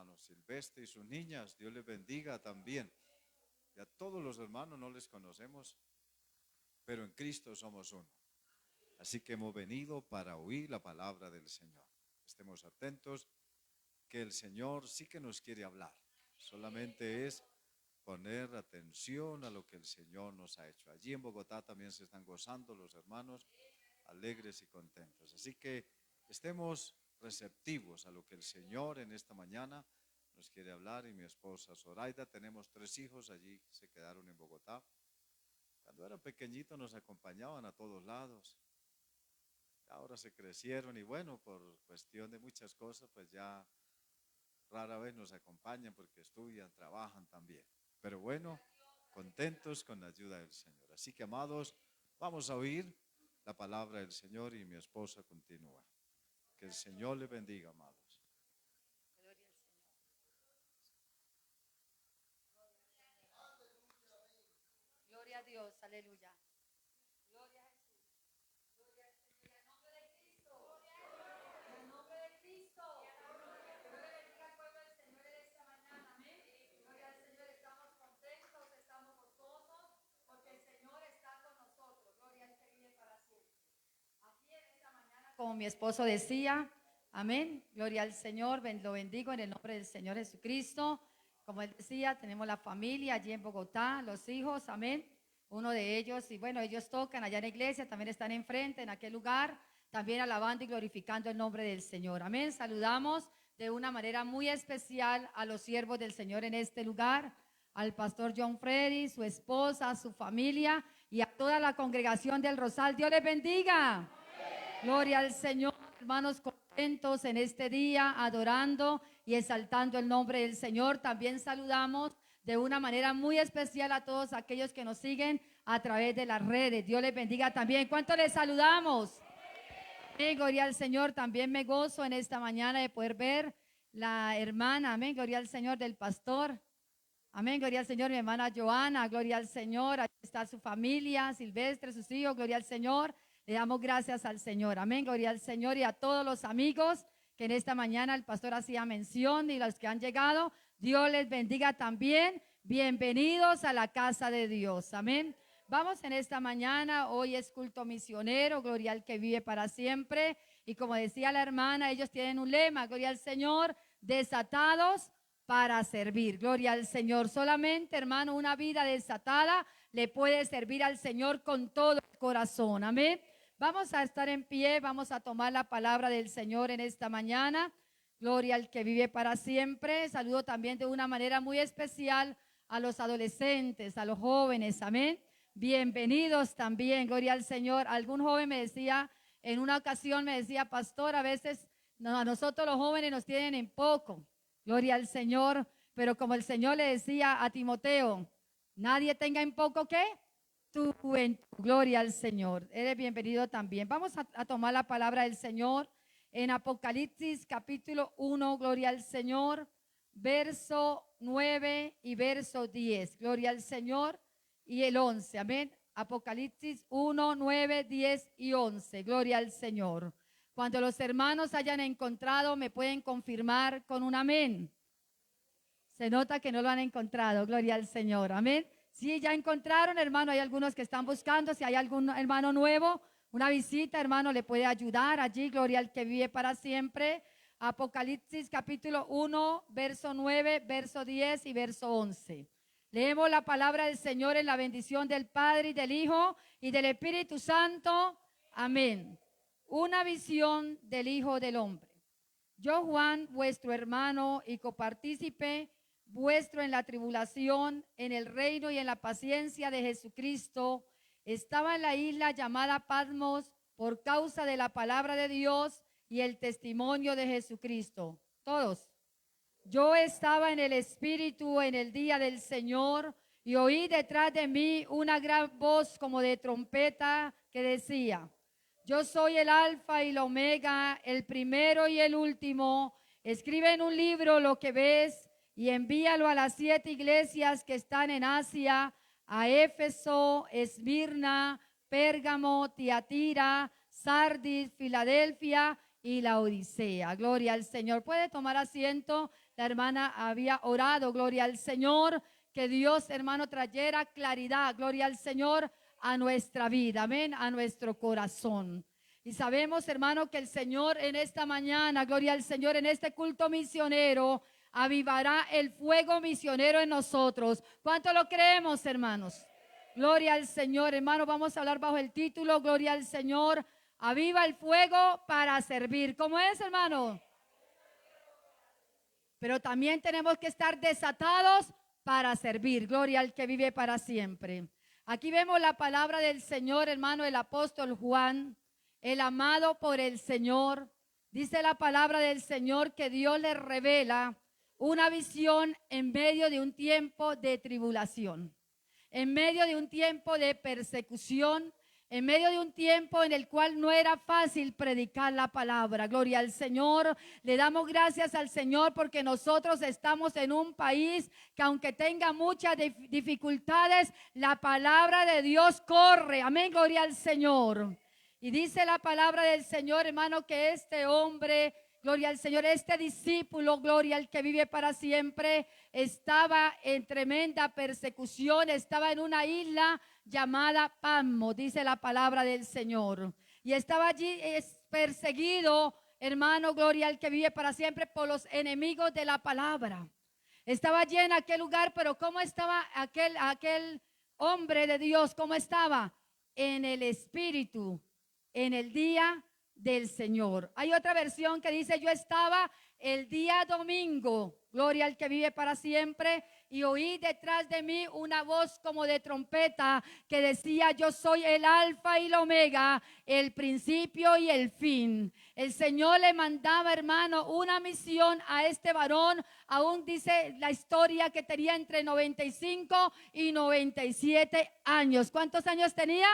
hermano Silvestre y sus niñas. Dios les bendiga también. Y a todos los hermanos no les conocemos, pero en Cristo somos uno. Así que hemos venido para oír la palabra del Señor. Estemos atentos, que el Señor sí que nos quiere hablar. Solamente es poner atención a lo que el Señor nos ha hecho. Allí en Bogotá también se están gozando los hermanos, alegres y contentos. Así que estemos receptivos a lo que el Señor en esta mañana nos quiere hablar. Y mi esposa Zoraida, tenemos 3 hijos, allí se quedaron en Bogotá. Cuando eran pequeñitos nos acompañaban a todos lados. Ahora se crecieron y bueno, por cuestión de muchas cosas, pues ya rara vez nos acompañan porque estudian, trabajan también. Pero bueno, contentos con la ayuda del Señor. Así que, amados, vamos a oír la palabra del Señor y mi esposa continúa. Que el Señor le bendiga, amados. Gloria a Dios, aleluya. Gloria a Jesús. Gloria al Señor. En nombre de Cristo. En nombre de Cristo. Dios le bendiga al pueblo del Señor en esta mañana. Amén. Gloria al Señor. Estamos contentos, estamos gozosos, porque el Señor está con nosotros. Gloria al que vive para siempre. Aquí en esta mañana, como mi esposo decía, amén. Gloria al Señor. Lo bendigo en el nombre del Señor Jesucristo. Como él decía, tenemos la familia allí en Bogotá, los hijos, amén. Uno de ellos, y bueno, ellos tocan allá en la iglesia, también están enfrente, en aquel lugar, también alabando y glorificando el nombre del Señor. Amén. Saludamos de una manera muy especial a los siervos del Señor en este lugar, al pastor John Freddy, su esposa, su familia y a toda la congregación del Rosal. Dios les bendiga. Amén. Gloria al Señor, hermanos, contentos en este día, adorando y exaltando el nombre del Señor. También saludamos de una manera muy especial a todos aquellos que nos siguen a través de las redes. Dios les bendiga también. ¿Cuánto les saludamos? Amén, gloria al Señor. También me gozo en esta mañana de poder ver la hermana, amén, gloria al Señor, del pastor. Amén, gloria al Señor, mi hermana Joana, gloria al Señor. Ahí está su familia, Silvestre, sus hijos, gloria al Señor. Le damos gracias al Señor. Amén, gloria al Señor y a todos los amigos que en esta mañana el pastor hacía mención y los que han llegado. Dios les bendiga también. Bienvenidos a la casa de Dios. Amén. Vamos en esta mañana, hoy es culto misionero, gloria al que vive para siempre. Y como decía la hermana, ellos tienen un lema, gloria al Señor, desatados para servir. Gloria al Señor. Solamente, hermano, una vida desatada le puede servir al Señor con todo el corazón. Amén. Vamos a estar en pie, vamos a tomar la palabra del Señor en esta mañana. Gloria al que vive para siempre. Saludo también de una manera muy especial a los adolescentes, a los jóvenes. Amén. Bienvenidos también. Gloria al Señor. Algún joven me decía, en una ocasión me decía, pastor, a veces a nosotros los jóvenes nos tienen en poco. Gloria al Señor. Pero como el Señor le decía a Timoteo, nadie tenga en poco ¿qué? Tu juventud. Gloria al Señor. Eres bienvenido también. Vamos a tomar la palabra del Señor en Apocalipsis capítulo 1, gloria al Señor, verso 9 y verso 10. Gloria al Señor y el 11. Amén. Apocalipsis 1, 9, 10 y 11. Gloria al Señor. Cuando los hermanos hayan encontrado, me pueden confirmar con un amén. Se nota que no lo han encontrado. Gloria al Señor. Amén. Si ya encontraron, hermano, hay algunos que están buscando. Si hay algún hermano nuevo, una visita, hermano, le puede ayudar allí. Gloria al que vive para siempre. Apocalipsis capítulo 1, verso 9, verso 10 y verso 11. Leemos la palabra del Señor en la bendición del Padre y del Hijo y del Espíritu Santo. Amén. Una visión del Hijo del Hombre. Yo, Juan, vuestro hermano y copartícipe vuestro en la tribulación, en el reino y en la paciencia de Jesucristo, estaba en la isla llamada Patmos por causa de la palabra de Dios y el testimonio de Jesucristo. Todos. Yo estaba en el Espíritu en el día del Señor y oí detrás de mí una gran voz como de trompeta que decía: yo soy el Alfa y la Omega, el primero y el último. Escribe en un libro lo que ves y envíalo a las 7 iglesias que están en Asia, a Éfeso, Esmirna, Pérgamo, Tiatira, Sardis, Filadelfia y la Odisea. Gloria al Señor. Puede tomar asiento. La hermana había orado, gloria al Señor, que Dios, hermano, trayera claridad, gloria al Señor, a nuestra vida, amén, a nuestro corazón. Y sabemos, hermano, que el Señor en esta mañana, gloria al Señor, en este culto misionero, avivará el fuego misionero en nosotros. ¿Cuánto lo creemos, hermanos? Gloria al Señor, hermano. Vamos a hablar bajo el título, gloria al Señor, aviva el fuego para servir. ¿Cómo es, hermano? Pero también tenemos que estar desatados para servir. Gloria al que vive para siempre. Aquí vemos la palabra del Señor, hermano, el apóstol Juan, el amado por el Señor. Dice la palabra del Señor que Dios le revela una visión en medio de un tiempo de tribulación, en medio de un tiempo de persecución, en medio de un tiempo en el cual no era fácil predicar la palabra. Gloria al Señor. Le damos gracias al Señor porque nosotros estamos en un país que aunque tenga muchas dificultades, la palabra de Dios corre. Amén, gloria al Señor. Y dice la palabra del Señor, hermano, que este hombre, gloria al Señor, este discípulo, gloria al que vive para siempre, estaba en tremenda persecución, estaba en una isla llamada Patmos, dice la palabra del Señor. Y estaba allí perseguido, hermano, gloria al que vive para siempre, por los enemigos de la palabra. Estaba allí en aquel lugar, pero ¿cómo estaba aquel hombre de Dios? ¿Cómo estaba? En el Espíritu, en el día del Señor. Hay otra versión que dice: yo estaba el día domingo, gloria al que vive para siempre, y oí detrás de mí una voz como de trompeta que decía: yo soy el alfa y el omega, el principio y el fin. El Señor le mandaba, hermano, una misión a este varón. Aún dice la historia que tenía entre 95 y 97 años. ¿Cuántos años tenía?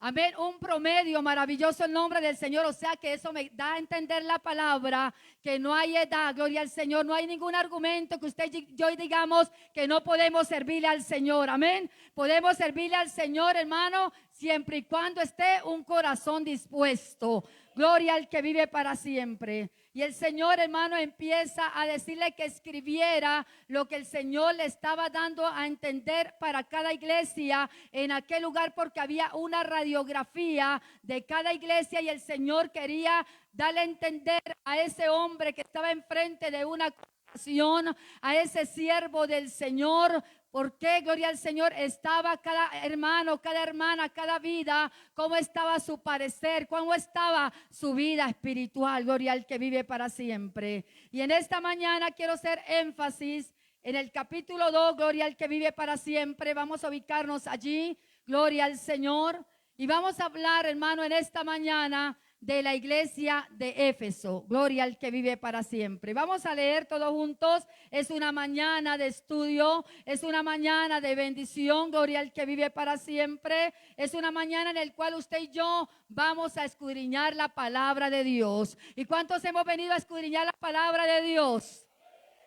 Amén, un promedio, maravilloso el nombre del Señor. O sea que eso me da a entender la palabra, que no hay edad, gloria al Señor. No hay ningún argumento que usted y yo digamos que no podemos servirle al Señor. Amén, podemos servirle al Señor, hermano, siempre y cuando esté un corazón dispuesto. Gloria al que vive para siempre. Y el Señor, hermano, empieza a decirle que escribiera lo que el Señor le estaba dando a entender para cada iglesia en aquel lugar, porque había una radiografía de cada iglesia y el Señor quería darle a entender a ese hombre que estaba enfrente de una congregación, a ese siervo del Señor, ¿por qué, gloria al Señor, estaba cada hermano, cada hermana, cada vida? ¿Cómo estaba su parecer? ¿Cómo estaba su vida espiritual? Gloria al que vive para siempre. Y en esta mañana quiero hacer énfasis en el capítulo 2, gloria al que vive para siempre. Vamos a ubicarnos allí, gloria al Señor. Y vamos a hablar, hermano, en esta mañana de la iglesia de Éfeso. Gloria al que vive para siempre. Vamos a leer todos juntos. Es una mañana de estudio, es una mañana de bendición. Gloria al que vive para siempre. Es una mañana en la cual usted y yo vamos a escudriñar la palabra de Dios. ¿Y cuántos hemos venido a escudriñar la palabra de Dios?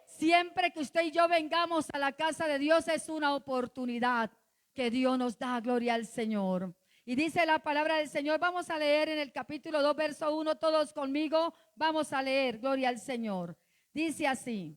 Siempre que usted y yo vengamos a la casa de Dios es una oportunidad que Dios nos da. Gloria al Señor. Y dice la palabra del Señor, vamos a leer en el capítulo 2, verso 1, todos conmigo, vamos a leer, gloria al Señor. Dice así: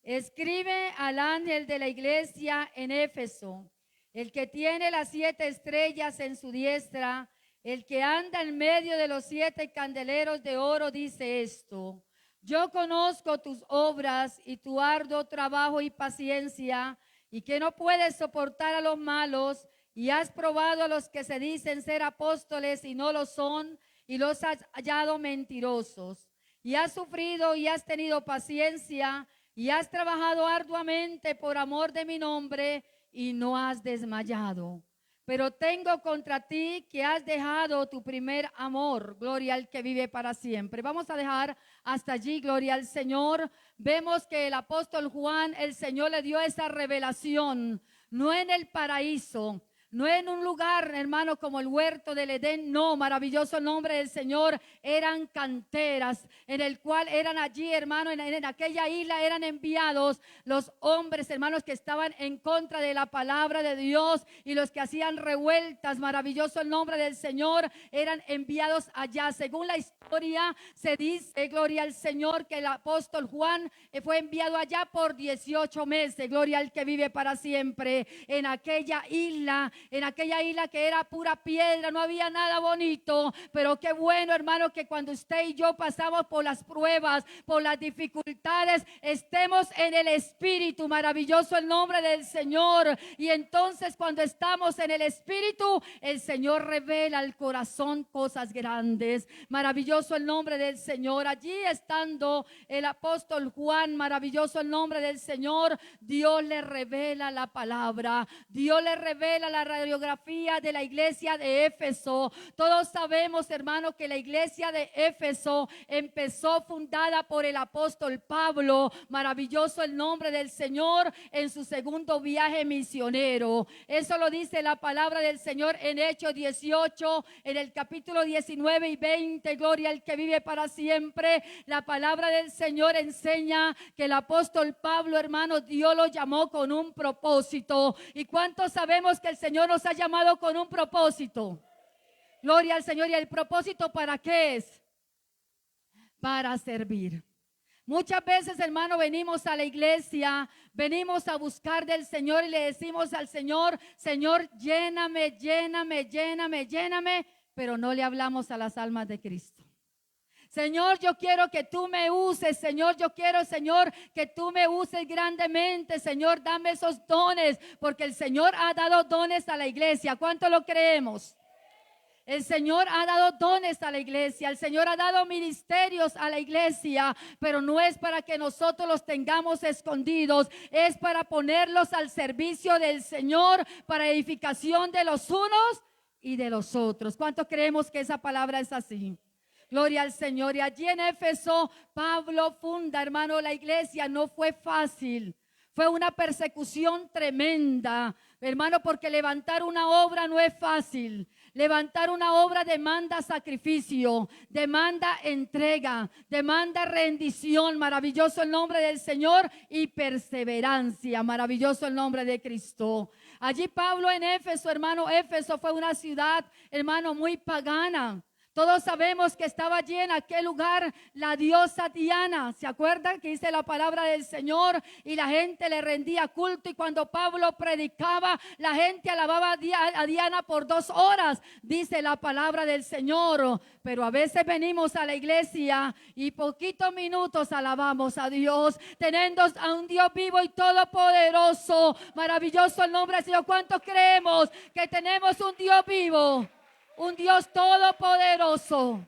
escribe al ángel de la iglesia en Éfeso, el que tiene las 7 estrellas en su diestra, el que anda en medio de los 7 candeleros de oro, dice esto: yo conozco tus obras y tu arduo trabajo y paciencia, y que no puedes soportar a los malos, y has probado a los que se dicen ser apóstoles y no lo son, y los has hallado mentirosos. Y has sufrido y has tenido paciencia, y has trabajado arduamente por amor de mi nombre, y no has desmayado. Pero tengo contra ti que has dejado tu primer amor. Gloria al que vive para siempre. Vamos a dejar hasta allí, gloria al Señor. Vemos que el apóstol Juan, el Señor le dio esa revelación, no en el paraíso, No en un lugar, hermano, como el huerto del Edén, no, maravilloso el nombre del Señor, eran canteras, en el cual eran allí, hermano, en aquella isla eran enviados los hombres, hermanos, que estaban en contra de la palabra de Dios y los que hacían revueltas, maravilloso el nombre del Señor, eran enviados allá. Según la historia, se dice, gloria al Señor, que el apóstol Juan fue enviado allá por 18 meses, gloria al que vive para siempre, en aquella isla que era pura piedra, no había nada bonito, pero qué bueno, hermano, que cuando usted y yo pasamos por las pruebas, por las dificultades, estemos en el Espíritu, maravilloso el nombre del Señor, y entonces cuando estamos en el Espíritu, el Señor revela al corazón cosas grandes, maravilloso el nombre del Señor. Allí estando el apóstol Juan, maravilloso el nombre del Señor, Dios le revela la palabra, Dios le revela la radiografía de la iglesia de Éfeso. Todos sabemos, hermano, que la iglesia de Éfeso empezó fundada por el apóstol Pablo, maravilloso el nombre del Señor, en su segundo viaje misionero. Eso lo dice la palabra del Señor en Hechos 18, en el capítulo 19 y 20, gloria al que vive para siempre. La palabra del Señor enseña que el apóstol Pablo, hermano, Dios lo llamó con un propósito. ¿Y cuántos sabemos que el Señor nos ha llamado con un propósito? Gloria al Señor. ¿Y el propósito para qué es? Para servir. Muchas veces, hermano, venimos a la iglesia, venimos a buscar del Señor y le decimos al Señor, Señor, lléname, lléname, lléname, lléname, pero no le hablamos a las almas de Cristo. Señor, yo quiero que tú me uses, Señor, yo quiero, Señor, que tú me uses grandemente, Señor, dame esos dones, porque el Señor ha dado dones a la iglesia. ¿Cuánto lo creemos? El Señor ha dado dones a la iglesia, el Señor ha dado ministerios a la iglesia, pero no es para que nosotros los tengamos escondidos, es para ponerlos al servicio del Señor, para edificación de los unos y de los otros. ¿Cuánto creemos que esa palabra es así? Gloria al Señor. Y allí en Éfeso, Pablo funda, hermano, la iglesia. No fue fácil. Fue una persecución tremenda, hermano, porque levantar una obra no es fácil. Levantar una obra demanda sacrificio, demanda entrega, demanda rendición. Maravilloso el nombre del Señor y perseverancia. Maravilloso el nombre de Cristo. Allí Pablo en Éfeso, hermano, Éfeso fue una ciudad, hermano, muy pagana. Todos sabemos que estaba allí en aquel lugar la diosa Diana. ¿Se acuerdan que dice la palabra del Señor? Y la gente le rendía culto. Y cuando Pablo predicaba, la gente alababa a Diana por 2 horas. Dice la palabra del Señor. Pero a veces venimos a la iglesia y poquitos minutos alabamos a Dios, teniendo a un Dios vivo y todopoderoso. Maravilloso el nombre del Señor. ¿Cuántos creemos que tenemos un Dios vivo? Un Dios todopoderoso.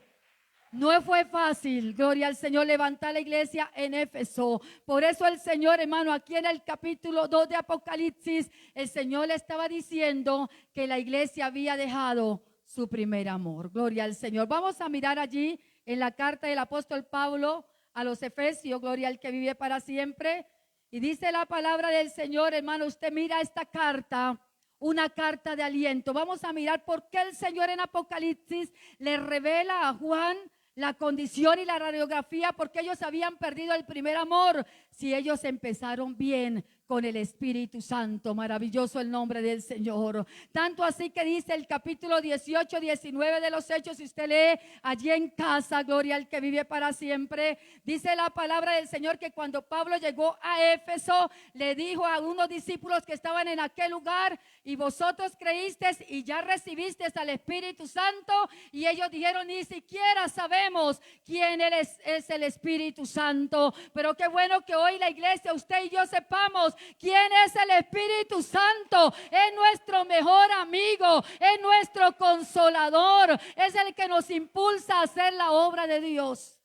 No fue fácil, gloria al Señor, levantar la iglesia en Éfeso. Por eso el Señor, hermano, aquí en el capítulo 2 de Apocalipsis, el Señor le estaba diciendo que la iglesia había dejado su primer amor. Gloria al Señor. Vamos a mirar allí en la carta del apóstol Pablo a los Efesios, gloria al que vive para siempre. Y dice la palabra del Señor, hermano, usted mira esta carta, una carta de aliento. Vamos a mirar por qué el Señor en Apocalipsis le revela a Juan la condición y la radiografía, porque ellos habían perdido el primer amor. Si ellos empezaron bien con el Espíritu Santo, maravilloso el nombre del Señor. Tanto así que dice el capítulo 18, 19 de los Hechos, si usted lee allí en casa, gloria al que vive para siempre, dice la palabra del Señor que cuando Pablo llegó a Éfeso, le dijo a unos discípulos que estaban en aquel lugar, y vosotros creísteis y ya recibisteis al Espíritu Santo, y ellos dijeron, ni siquiera sabemos quién es el Espíritu Santo. Pero qué bueno que hoy la iglesia, usted y yo sepamos quién es el Espíritu Santo. Es nuestro mejor amigo, es nuestro consolador, es el que nos impulsa a hacer la obra de Dios.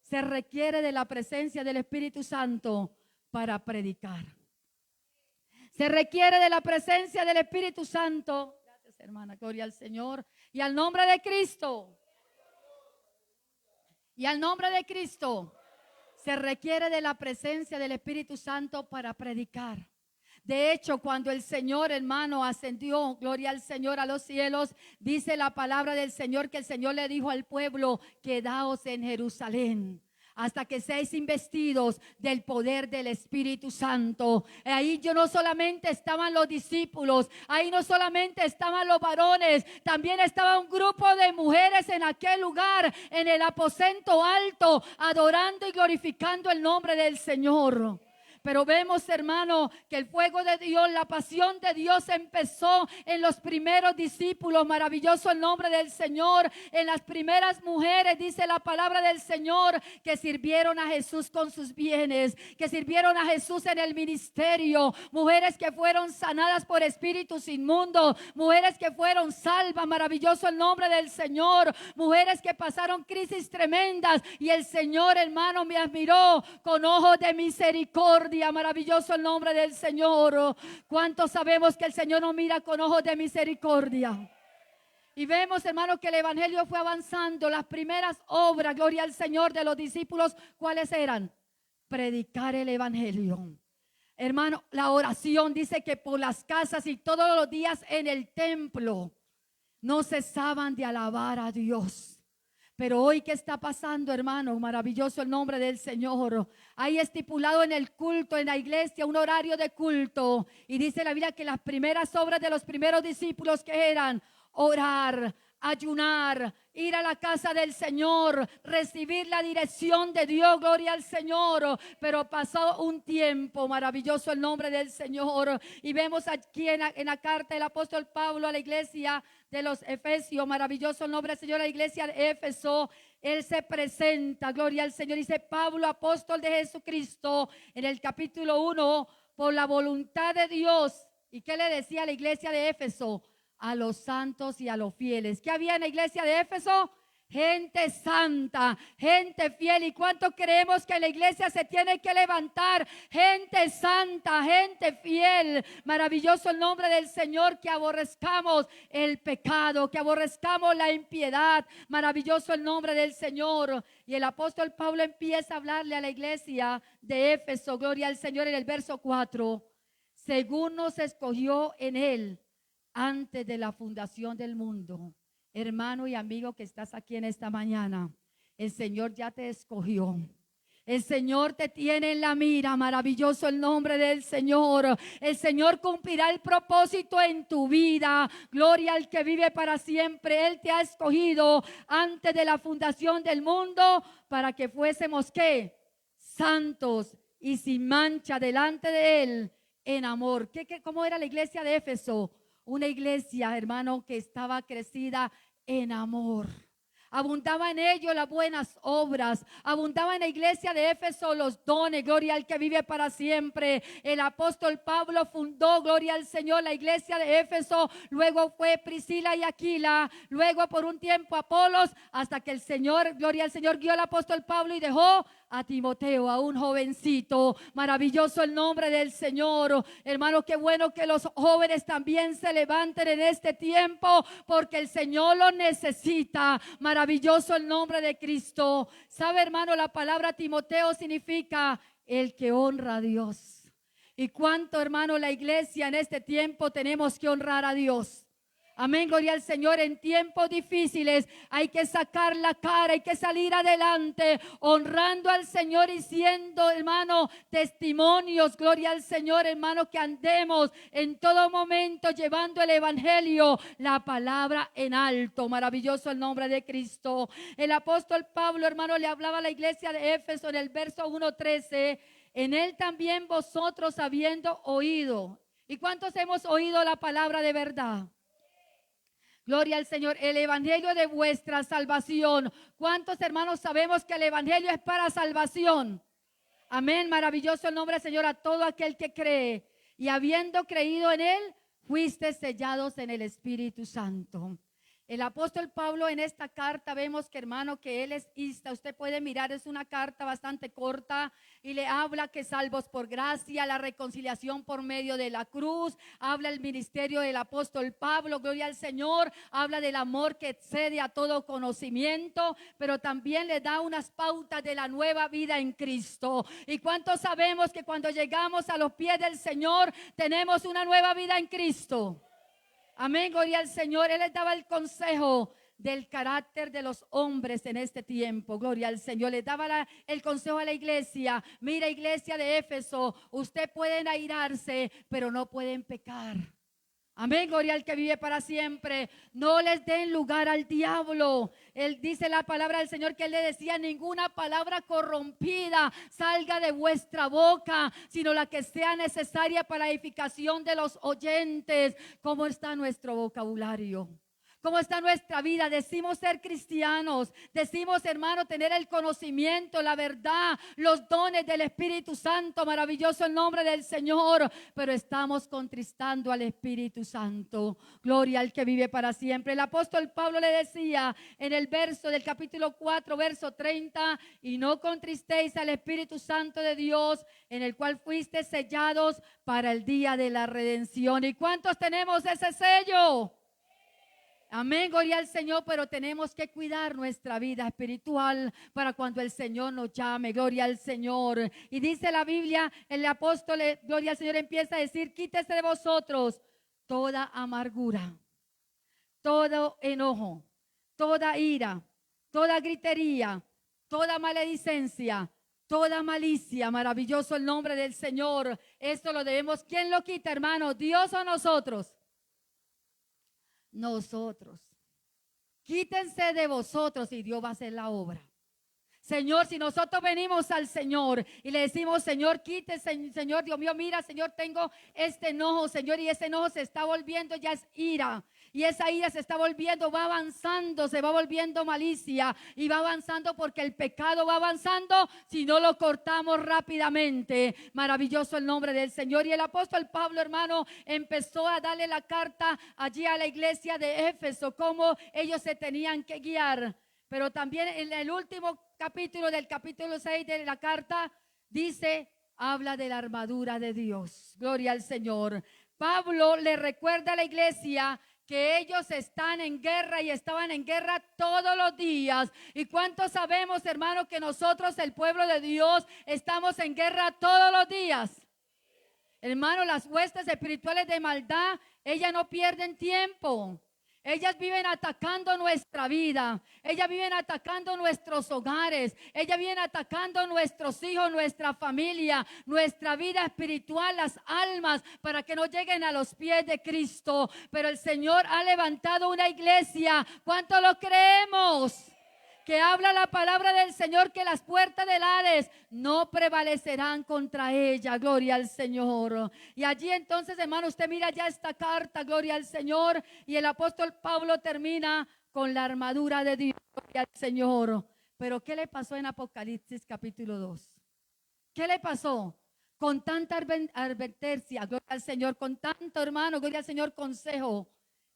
Se requiere de la presencia del Espíritu Santo para predicar. Se requiere de la presencia del Espíritu Santo. Gracias, hermana, gloria al Señor. Y al nombre de Cristo. Y al nombre de Cristo. Se requiere de la presencia del Espíritu Santo para predicar. De hecho, cuando el Señor, hermano, ascendió, gloria al Señor, a los cielos, dice la palabra del Señor que el Señor le dijo al pueblo: quedaos en Jerusalén hasta que seáis investidos del poder del Espíritu Santo. Ahí yo no solamente estaban los discípulos, ahí no solamente estaban los varones, también estaba un grupo de mujeres en aquel lugar, en el aposento alto, adorando y glorificando el nombre del Señor. Pero vemos, hermano, que el fuego de Dios, la pasión de Dios empezó en los primeros discípulos. Maravilloso el nombre del Señor. En las primeras mujeres, dice la palabra del Señor, que sirvieron a Jesús con sus bienes, que sirvieron a Jesús en el ministerio. Mujeres que fueron sanadas por espíritus inmundos, mujeres que fueron salvas. Maravilloso el nombre del Señor. Mujeres que pasaron crisis tremendas y el Señor, hermano, me admiró con ojos de misericordia. Maravilloso el nombre del Señor. ¿Cuántos sabemos que el Señor nos mira con ojos de misericordia? Y vemos, hermano, que el evangelio fue avanzando. Las primeras obras, gloria al Señor, de los discípulos, ¿cuáles eran? Predicar el evangelio. Hermano, la oración dice que por las casas y todos los días en el templo no cesaban de alabar a Dios. Pero hoy, ¿qué está pasando, hermano? Maravilloso el nombre del Señor. Hay estipulado en el culto, en la iglesia, un horario de culto. Y dice la Biblia que las primeras obras de los primeros discípulos, que eran orar, ayunar, ir a la casa del Señor, recibir la dirección de Dios, gloria al Señor. Pero pasó un tiempo, maravilloso el nombre del Señor. Y vemos aquí en la carta del apóstol Pablo a la iglesia de los Efesios, maravilloso el nombre del Señor, la iglesia de Éfeso. Él se presenta, gloria al Señor, dice Pablo, apóstol de Jesucristo, en el capítulo 1, por la voluntad de Dios. ¿Y qué le decía a la iglesia de Éfeso? A los santos y a los fieles. ¿Qué había en la iglesia de Éfeso? Gente santa, gente fiel. ¿Y cuánto creemos que la iglesia se tiene que levantar? Gente santa, gente fiel. Maravilloso el nombre del Señor, que aborrezcamos el pecado, que aborrezcamos la impiedad. Maravilloso el nombre del Señor. Y el apóstol Pablo empieza a hablarle a la iglesia de Éfeso, gloria al Señor, en el verso 4. Según nos escogió en él antes de la fundación del mundo. Hermano y amigo que estás aquí en esta mañana, el Señor ya te escogió. El Señor te tiene en la mira. Maravilloso el nombre del Señor. El Señor cumplirá el propósito en tu vida. Gloria al que vive para siempre. Él te ha escogido antes de la fundación del mundo para que fuésemos, ¿qué? Santos y sin mancha delante de Él en amor. ¿Cómo era la iglesia de Éfeso? Una iglesia, hermano, que estaba crecida en amor. Abundaba en ello las buenas obras. Abundaba en la iglesia de Éfeso los dones. Gloria al que vive para siempre. El apóstol Pablo fundó, gloria al Señor, la iglesia de Éfeso. Luego fue Priscila y Aquila. Luego por un tiempo Apolos. Hasta que el Señor, gloria al Señor, guió al apóstol Pablo y dejó a Timoteo, a un jovencito. Maravilloso el nombre del Señor. Hermano, qué bueno que los jóvenes también se levanten en este tiempo, porque el Señor los necesita. Maravilloso el nombre de Cristo. ¿Sabe, hermano? La palabra Timoteo significa el que honra a Dios. Y cuánto, hermano, la iglesia en este tiempo tenemos que honrar a Dios. Amén, gloria al Señor. En tiempos difíciles hay que sacar la cara, hay que salir adelante, honrando al Señor y siendo, hermano, testimonios, gloria al Señor, hermano, que andemos en todo momento llevando el evangelio, la palabra en alto. Maravilloso el nombre de Cristo. El apóstol Pablo, hermano, le hablaba a la iglesia de Éfeso en el verso 1:13. En él también vosotros habiendo oído. ¿Y cuántos hemos oído la palabra de verdad? Gloria al Señor, el evangelio de vuestra salvación. ¿Cuántos, hermanos, sabemos que el evangelio es para salvación? Amén, maravilloso el nombre del Señor a todo aquel que cree. Y habiendo creído en él, fuiste sellados en el Espíritu Santo. El apóstol Pablo en esta carta vemos que hermano que él es ista, usted puede mirar, es una carta bastante corta y le habla que salvos por gracia, la reconciliación por medio de la cruz, habla el ministerio del apóstol Pablo, gloria al Señor, habla del amor que excede a todo conocimiento, pero también le da unas pautas de la nueva vida en Cristo. ¿Y cuántos sabemos que cuando llegamos a los pies del Señor tenemos una nueva vida en Cristo? Amén, gloria al Señor. Él les daba el consejo del carácter de los hombres en este tiempo, gloria al Señor. Les daba el consejo a la iglesia. Mira, iglesia de Éfeso, usted pueden airarse, pero no pueden pecar. Amén, gloria al que vive para siempre. No les den lugar al diablo. Él dice la palabra del Señor que él le decía: ninguna palabra corrompida salga de vuestra boca, sino la que sea necesaria para la edificación de los oyentes. ¿Cómo está nuestro vocabulario? ¿Cómo está nuestra vida? Decimos ser cristianos, decimos, hermano, tener el conocimiento, la verdad, los dones del Espíritu Santo, maravilloso el nombre del Señor, pero estamos contristando al Espíritu Santo. Gloria al que vive para siempre. El apóstol Pablo le decía en el verso del capítulo 4, verso 30, y no contristéis al Espíritu Santo de Dios, en el cual fuiste sellados para el día de la redención. ¿Y cuántos tenemos ese sello? Amén, gloria al Señor, pero tenemos que cuidar nuestra vida espiritual para cuando el Señor nos llame, gloria al Señor. Y dice la Biblia, el apóstol, gloria al Señor, empieza a decir: quítese de vosotros toda amargura, todo enojo, toda ira, toda gritería, toda maledicencia, toda malicia. Maravilloso el nombre del Señor. Esto lo debemos. ¿Quién lo quita, hermano? ¿Dios o nosotros? Nosotros. Quítense de vosotros y Dios va a hacer la obra. Señor, si nosotros venimos al Señor y le decimos: Señor, quítese, Señor, Dios mío, mira, Señor, tengo este enojo, Señor, y ese enojo se está volviendo, ya es ira. Y esa ira se está volviendo, va avanzando, se va volviendo malicia y va avanzando porque el pecado va avanzando si no lo cortamos rápidamente. Maravilloso el nombre del Señor. Y el apóstol Pablo, hermano, empezó a darle la carta allí a la iglesia de Éfeso, cómo ellos se tenían que guiar. Pero también en el último capítulo, del capítulo 6 de la carta, dice, habla de la armadura de Dios. Gloria al Señor. Pablo le recuerda a la iglesia que ellos están en guerra y estaban en guerra todos los días. ¿Y cuántos sabemos, hermanos, que nosotros, el pueblo de Dios, estamos en guerra todos los días? Hermano, las huestes espirituales de maldad, ellas no pierden tiempo. Ellas viven atacando nuestra vida, ellas viven atacando nuestros hogares, ellas viven atacando nuestros hijos, nuestra familia, nuestra vida espiritual, las almas, para que no lleguen a los pies de Cristo. Pero el Señor ha levantado una iglesia. ¿Cuánto lo creemos? Que habla la palabra del Señor, que las puertas del Hades no prevalecerán contra ella. Gloria al Señor. Y allí entonces, hermano, usted mira ya esta carta, gloria al Señor, y el apóstol Pablo termina con la armadura de Dios, gloria al Señor. Pero ¿qué le pasó en Apocalipsis capítulo 2? ¿Qué le pasó? Con tanta advertencia, gloria al Señor, con tanto, hermano, gloria al Señor, consejo.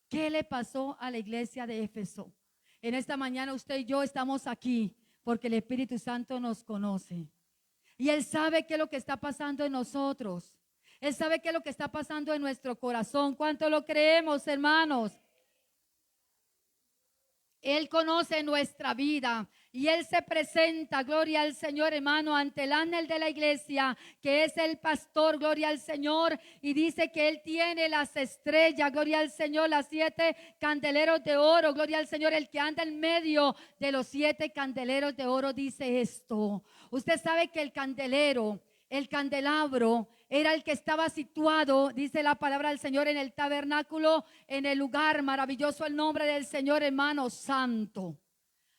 ¿Qué le pasó a la iglesia de Éfeso? En esta mañana usted y yo estamos aquí porque el Espíritu Santo nos conoce. Y Él sabe qué es lo que está pasando en nosotros. Él sabe qué es lo que está pasando en nuestro corazón. ¿Cuánto lo creemos, hermanos? Él conoce nuestra vida y Él se presenta, gloria al Señor, hermano, ante el ángel de la iglesia, que es el pastor, gloria al Señor, y dice que Él tiene las estrellas, gloria al Señor, las 7 candeleros de oro, gloria al Señor. El que anda en medio de los 7 candeleros de oro dice esto. Usted sabe que el candelero, el candelabro, era el que estaba situado, dice la palabra del Señor, en el tabernáculo, en el lugar maravilloso, el nombre del Señor, hermano, santo.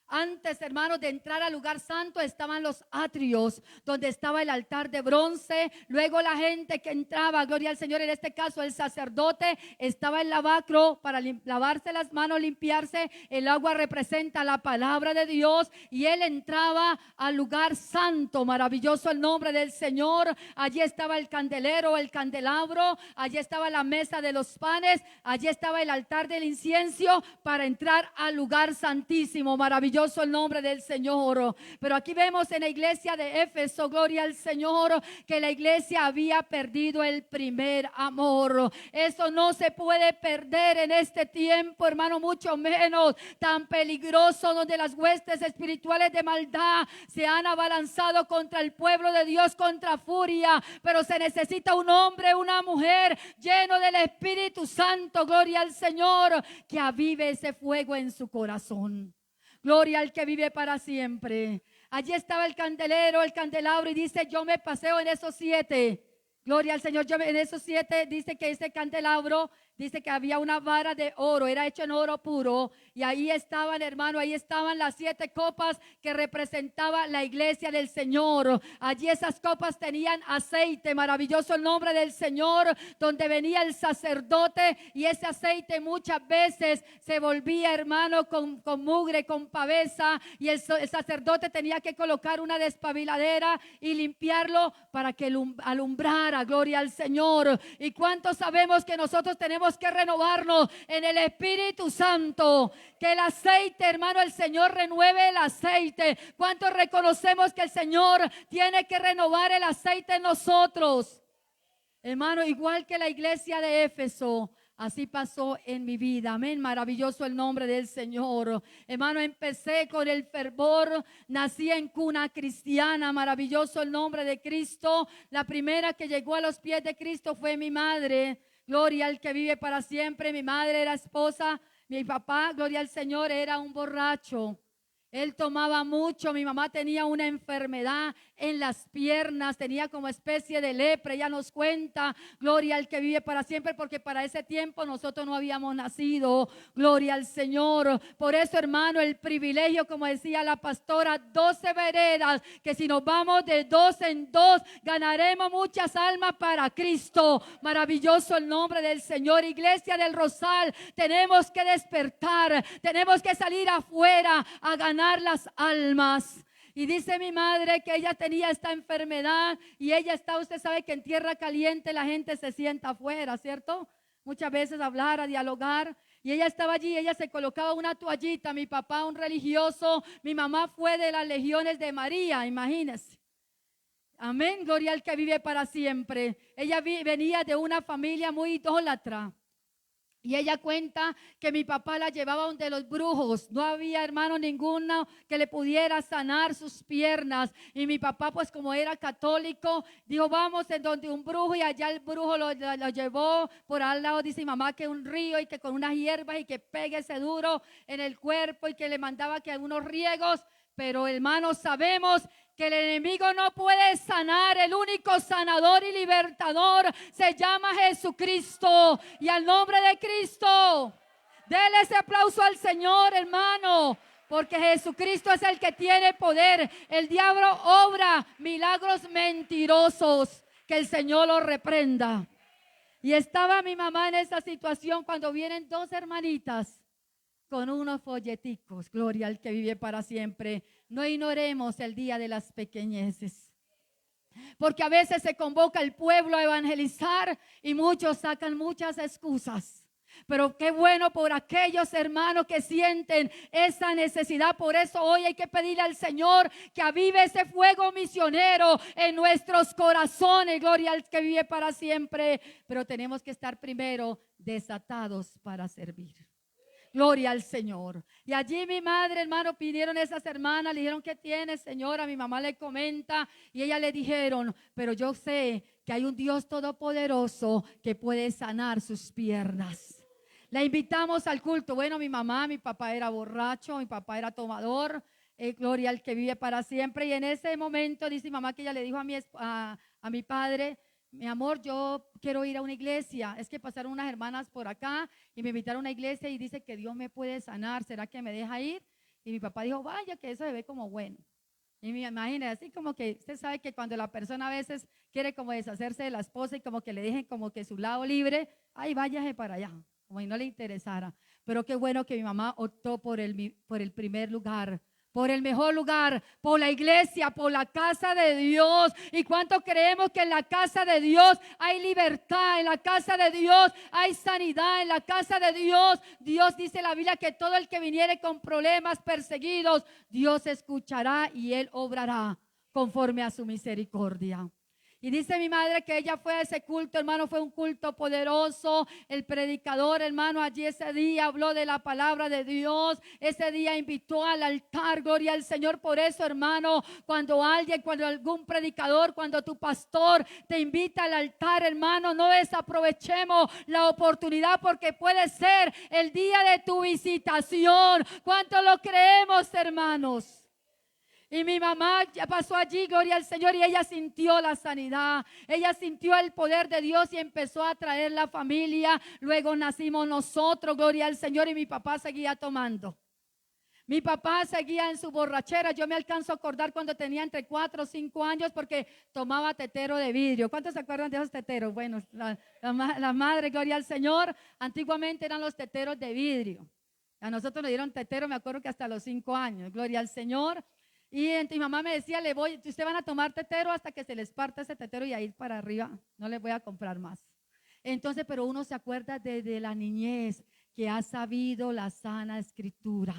Antes, hermanos, de entrar al lugar santo estaban los atrios, donde estaba el altar de bronce. Luego la gente que entraba, gloria al Señor, en este caso el sacerdote, estaba en el lavacro para lavarse las manos, limpiarse. El agua representa la palabra de Dios y él entraba al lugar santo. Maravilloso el nombre del Señor. Allí estaba el candelero, el candelabro, allí estaba la mesa de los panes, allí estaba el altar del incienso para entrar al lugar santísimo. Maravilloso el nombre del Señor. Pero aquí vemos en la iglesia de Éfeso, gloria al Señor, que la iglesia había perdido el primer amor. Eso no se puede perder en este tiempo, hermano, mucho menos tan peligroso, donde las huestes espirituales de maldad se han abalanzado contra el pueblo de Dios, contra furia. Pero se necesita un hombre, una mujer lleno del Espíritu Santo, gloria al Señor, que avive ese fuego en su corazón. Gloria al que vive para siempre. Allí estaba el candelero, el candelabro, y dice: yo me paseo en esos 7. Gloria al Señor. En esos 7 dice que ese candelabro, dice que había una vara de oro, era hecho en oro puro. Y ahí estaban, hermano, ahí estaban las 7 copas que representaban la iglesia del Señor. Allí esas copas tenían aceite. Maravilloso el nombre del Señor, donde venía el sacerdote, y ese aceite muchas veces se volvía, hermano, con mugre, con pavesa, y el sacerdote tenía que colocar una despabiladera y limpiarlo para que alumbrara. Gloria al Señor. ¿Y cuántos sabemos que nosotros tenemos que renovarnos en el Espíritu Santo? Que el aceite, hermano, el Señor renueve el aceite. ¿Cuántos reconocemos que el Señor tiene que renovar el aceite en nosotros? Hermano, igual que la iglesia de Éfeso, así pasó en mi vida. Amén. Maravilloso el nombre del Señor. Hermano, empecé con el fervor. Nací en cuna cristiana. Maravilloso el nombre de Cristo. La primera que llegó a los pies de Cristo fue mi madre. Gloria al que vive para siempre. Mi madre era esposa. Mi papá, gloria al Señor, era un borracho. Él tomaba mucho. Mi mamá tenía una enfermedad en las piernas, tenía como especie de lepra. Ella nos cuenta, gloria al que vive para siempre, porque para ese tiempo nosotros no habíamos nacido. Gloria al Señor. Por eso, hermano, el privilegio, como decía la pastora, 12 veredas, que si nos vamos de 2 en 2 ganaremos muchas almas para Cristo. Maravilloso el nombre del Señor. Iglesia del Rosal, tenemos que despertar, tenemos que salir afuera a ganar las almas. Y dice mi madre que ella tenía esta enfermedad y ella está, usted sabe que en tierra caliente la gente se sienta afuera, ¿cierto? Muchas veces a hablar, a dialogar. Y ella estaba allí, ella se colocaba una toallita. Mi papá, un religioso, mi mamá fue de las legiones de María, imagínense. Amén, gloria al que vive para siempre. Ella venía de una familia muy idólatra. Y ella cuenta que mi papá la llevaba donde los brujos. No había, hermano, ninguno que le pudiera sanar sus piernas. Y mi papá, pues como era católico, dijo: vamos en donde un brujo. Y allá el brujo lo llevó por al lado, dice mi mamá, que un río, y que con unas hierbas, y que pegue ese duro en el cuerpo, y que le mandaba que algunos riegos. Pero, hermanos, sabemos que el enemigo no puede sanar. El único sanador y libertador se llama Jesucristo. Y al nombre de Cristo, dele ese aplauso al Señor, hermano, porque Jesucristo es el que tiene poder. El diablo obra milagros mentirosos. Que el Señor los reprenda. Y estaba mi mamá en esa situación cuando vienen 2 hermanitas con unos folleticos. Gloria al que vive para siempre. No ignoremos el día de las pequeñeces, porque a veces se convoca al pueblo a evangelizar y muchos sacan muchas excusas. Pero qué bueno por aquellos hermanos que sienten esa necesidad. Por eso hoy hay que pedirle al Señor que avive ese fuego misionero en nuestros corazones. Gloria al que vive para siempre. Pero tenemos que estar primero desatados para servir. Gloria al Señor. Y allí mi madre, hermano, pidieron esas hermanas, le dijeron: ¿qué tiene, señora? Mi mamá le comenta, y ellas le dijeron: pero yo sé que hay un Dios todopoderoso que puede sanar sus piernas. La invitamos al culto. Bueno, mi mamá, mi papá era borracho, mi papá era tomador. Gloria al que vive para siempre. Y en ese momento dice mi mamá que ella le dijo a mi padre: mi amor, yo quiero ir a una iglesia. Es que pasaron unas hermanas por acá y me invitaron a una iglesia y dice que Dios me puede sanar. ¿Será que me deja ir? Y mi papá dijo, vaya, que eso se ve como bueno. Y me imagino, así como que usted sabe que cuando la persona a veces quiere como deshacerse de la esposa y como que le dejen como que su lado libre, ay, váyase para allá, como si no le interesara. Pero qué bueno que mi mamá optó por el primer lugar, por el mejor lugar, por la iglesia, por la casa de Dios. ¿Y cuánto creemos que en la casa de Dios hay libertad? En la casa de Dios hay sanidad. En la casa de Dios, Dios dice en la Biblia que todo el que viniere con problemas, perseguidos, Dios escuchará y Él obrará conforme a su misericordia. Y dice mi madre que ella fue a ese culto, hermano, fue un culto poderoso. El predicador, hermano, allí ese día habló de la palabra de Dios. Ese día invitó al altar, gloria al Señor. Por eso, hermano, cuando algún predicador, cuando tu pastor te invita al altar, hermano, no desaprovechemos la oportunidad, porque puede ser el día de tu visitación. ¿Cuánto lo creemos, hermanos? Y mi mamá ya pasó allí, gloria al Señor, y ella sintió la sanidad, ella sintió el poder de Dios y empezó a traer la familia. Luego nacimos nosotros, gloria al Señor, y mi papá seguía tomando. Mi papá seguía en su borrachera. Yo me alcanzo a acordar cuando tenía entre 4 o 5 años, porque tomaba tetero de vidrio. ¿Cuántos se acuerdan de esos teteros? Bueno, la madre, gloria al Señor, antiguamente eran los teteros de vidrio. A nosotros nos dieron tetero, me acuerdo que hasta los 5 años, gloria al Señor. Y mi mamá me decía, ustedes van a tomar tetero hasta que se les parta ese tetero y a ir para arriba, no les voy a comprar más. Entonces, pero uno se acuerda desde la niñez que ha sabido la sana escritura,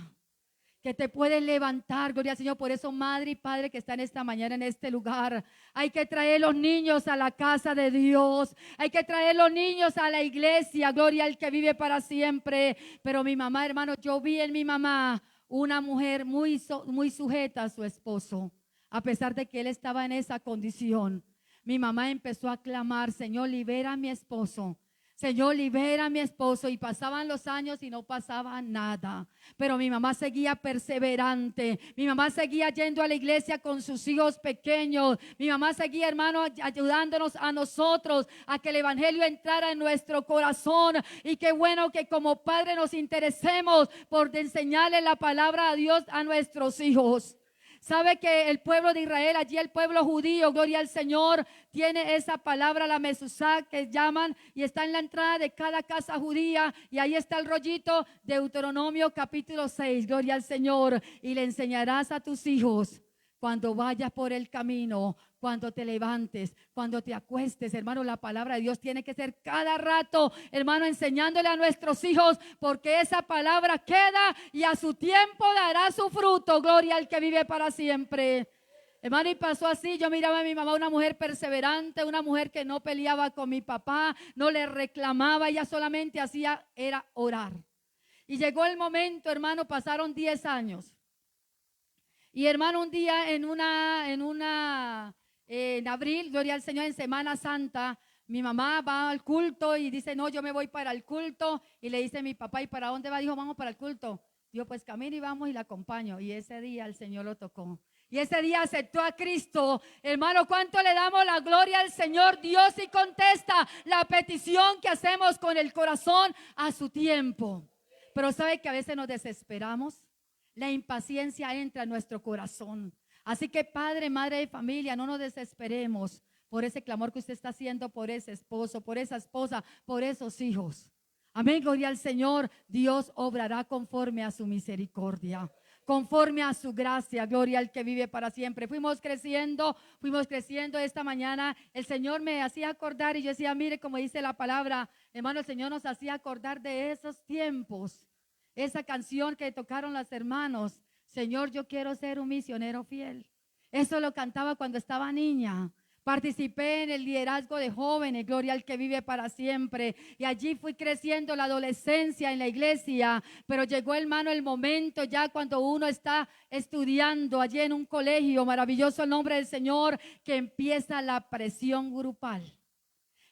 que te pueden levantar, gloria al Señor. Por eso, madre y padre que están esta mañana en este lugar, hay que traer los niños a la casa de Dios, hay que traer los niños a la iglesia, gloria al que vive para siempre. Pero mi mamá, hermano, yo vi en mi mamá una mujer muy sujeta a su esposo, a pesar de que él estaba en esa condición. Mi mamá empezó a clamar, Señor, libera a mi esposo. Señor, libera a mi esposo. Y pasaban los años y no pasaba nada. Pero mi mamá seguía perseverante. Mi mamá seguía yendo a la iglesia con sus hijos pequeños. Mi mamá seguía, hermano, ayudándonos a nosotros a que el evangelio entrara en nuestro corazón. Y qué bueno que como padre nos interesemos por enseñarle la palabra de Dios a nuestros hijos. Sabe que el pueblo de Israel, allí el pueblo judío, gloria al Señor, tiene esa palabra, la mesuzá, que llaman, y está en la entrada de cada casa judía, y ahí está el rollito de Deuteronomio capítulo 6, gloria al Señor. Y le enseñarás a tus hijos cuando vayas por el camino, cuando te levantes, cuando te acuestes. Hermano, la palabra de Dios tiene que ser cada rato, hermano, enseñándole a nuestros hijos, porque esa palabra queda y a su tiempo dará su fruto. Gloria al que vive para siempre. Hermano, y pasó así. Yo miraba a mi mamá, una mujer perseverante, una mujer que no peleaba con mi papá, no le reclamaba, ella solamente hacía era orar. Y llegó el momento, hermano, pasaron 10 años. Y hermano, un día en abril, gloria al Señor, en Semana Santa, mi mamá va al culto y dice, no, yo me voy para el culto. Y le dice a mi papá, ¿y para dónde va? Dijo, vamos para el culto. Dijo, pues camina y vamos y la acompaño. Y ese día el Señor lo tocó. Y ese día aceptó a Cristo. Hermano, ¿cuánto le damos la gloria al Señor? Dios sí contesta la petición que hacemos con el corazón a su tiempo. Pero ¿sabe que a veces nos desesperamos? La impaciencia entra en nuestro corazón. Así que padre, madre de familia, no nos desesperemos por ese clamor que usted está haciendo por ese esposo, por esa esposa, por esos hijos. Amén, gloria al Señor. Dios obrará conforme a su misericordia, conforme a su gracia, gloria al que vive para siempre. Fuimos creciendo esta mañana. El Señor me hacía acordar y yo decía, mire, como dice la palabra, hermano, el Señor nos hacía acordar de esos tiempos. Esa canción que tocaron los hermanos, Señor, yo quiero ser un misionero fiel. Eso lo cantaba cuando estaba niña. Participé en el liderazgo de jóvenes, gloria al que vive para siempre. Y allí fui creciendo la adolescencia en la iglesia. Pero llegó, hermano, el momento ya cuando uno está estudiando allí en un colegio, maravilloso el nombre del Señor, que empieza la presión grupal.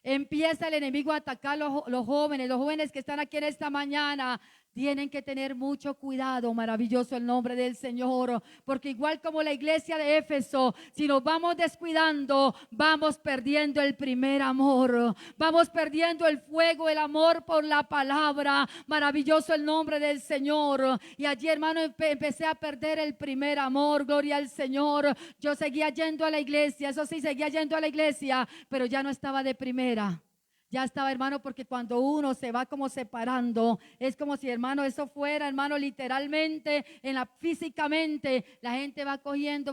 Empieza el enemigo a atacar los jóvenes que están aquí en esta mañana. tienen que tener mucho cuidado, maravilloso el nombre del Señor, porque igual como la iglesia de Éfeso, si nos vamos descuidando, vamos perdiendo el primer amor, vamos perdiendo el fuego, el amor por la palabra, maravilloso el nombre del Señor. Y allí, hermano, empecé a perder el primer amor, gloria al Señor. Yo seguía yendo a la iglesia, eso sí, seguía yendo a la iglesia, pero ya no estaba de primera. Ya estaba, hermano, porque cuando uno se va como separando, es como si, hermano, eso fuera, hermano, literalmente, físicamente, la gente va cogiendo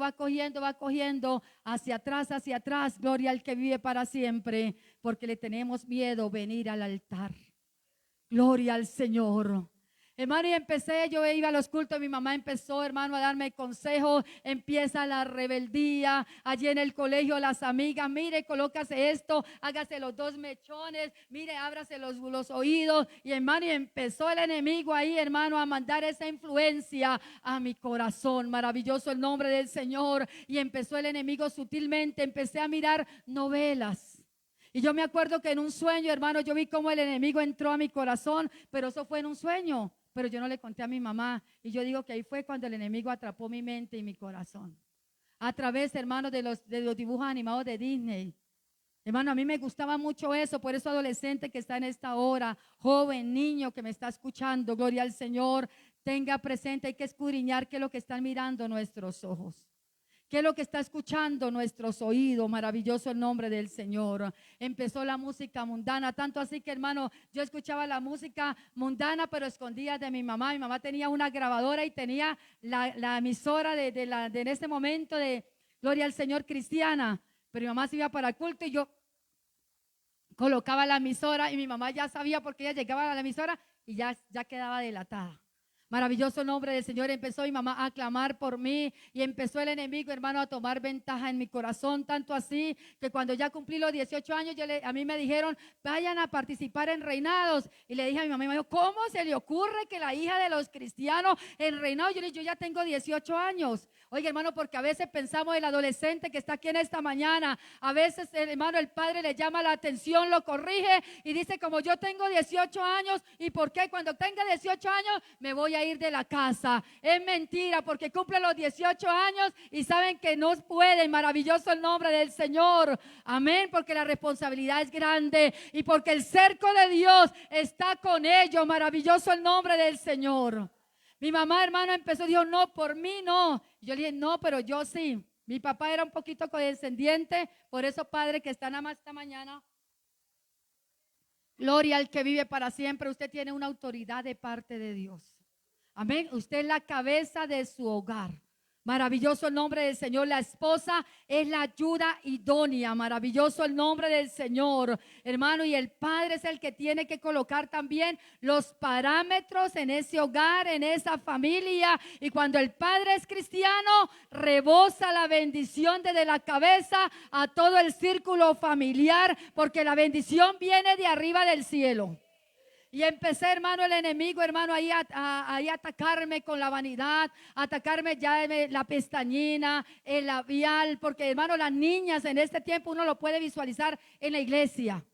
hacia atrás, gloria al que vive para siempre, porque le tenemos miedo venir al altar. Gloria al Señor. Hermano, y yo iba a los cultos, mi mamá empezó, hermano, a darme consejos, empieza la rebeldía, allí en el colegio las amigas, mire, colócase esto, hágase los 2 mechones, mire, ábrase los oídos, y hermano, y empezó el enemigo ahí, hermano, a mandar esa influencia a mi corazón, maravilloso el nombre del Señor, y empezó el enemigo sutilmente, empecé a mirar novelas. Y yo me acuerdo que en un sueño, hermano, yo vi cómo el enemigo entró a mi corazón, pero eso fue en un sueño. Pero yo no le conté a mi mamá. Y yo digo que ahí fue cuando el enemigo atrapó mi mente y mi corazón. A través, hermano, de los dibujos animados de Disney. Hermano, a mí me gustaba mucho eso. Por eso, adolescente que está en esta hora, joven, niño que me está escuchando, gloria al Señor, tenga presente, hay que escudriñar qué es lo que están mirando nuestros ojos. ¿Qué es lo que está escuchando nuestros oídos? Maravilloso el nombre del Señor. Empezó la música mundana, tanto así que, hermano, yo escuchaba la música mundana, pero escondida de mi mamá. Mi mamá tenía una grabadora y tenía la emisora de en ese momento de Gloria al Señor cristiana. Pero mi mamá se iba para el culto y yo colocaba la emisora y mi mamá ya sabía porque ella llegaba a la emisora y ya quedaba delatada. Maravilloso nombre del Señor. Empezó mi mamá a clamar por mí y empezó el enemigo, hermano, a tomar ventaja en mi corazón, tanto así que cuando ya cumplí los 18 años, a mí me dijeron, vayan a participar en reinados. Y le dije a mi mamá, ¿cómo se le ocurre que la hija de los cristianos en reinados? Yo le dije, yo ya tengo 18 años. Oiga, hermano, porque a veces pensamos el adolescente que está aquí en esta mañana, a veces, hermano, el padre le llama la atención, lo corrige y dice, como yo tengo 18 años, ¿y por qué cuando tenga 18 años me voy a ir de la casa? Es mentira, porque cumple los 18 años y saben que no pueden. Maravilloso el nombre del Señor. Amén, porque la responsabilidad es grande y porque el cerco de Dios está con ellos. Maravilloso el nombre del Señor. Mi mamá, hermano, dijo, no, por mí no. Yo le dije, no, pero yo sí. Mi papá era un poquito condescendiente, por eso, padre, que está nada más esta mañana. Gloria al que vive para siempre. Usted tiene una autoridad de parte de Dios. Amén. Usted es la cabeza de su hogar. Maravilloso el nombre del Señor. La esposa es la ayuda idónea. Maravilloso el nombre del Señor, hermano. Y el padre es el que tiene que colocar también los parámetros en ese hogar, en esa familia. Y cuando el padre es cristiano, rebosa la bendición desde la cabeza a todo el círculo familiar, porque la bendición viene de arriba del cielo. Y empecé, hermano, el enemigo, hermano, ahí a atacarme con la vanidad, atacarme ya la pestañina, el labial, porque, hermano, las niñas en este tiempo uno lo puede visualizar en la iglesia.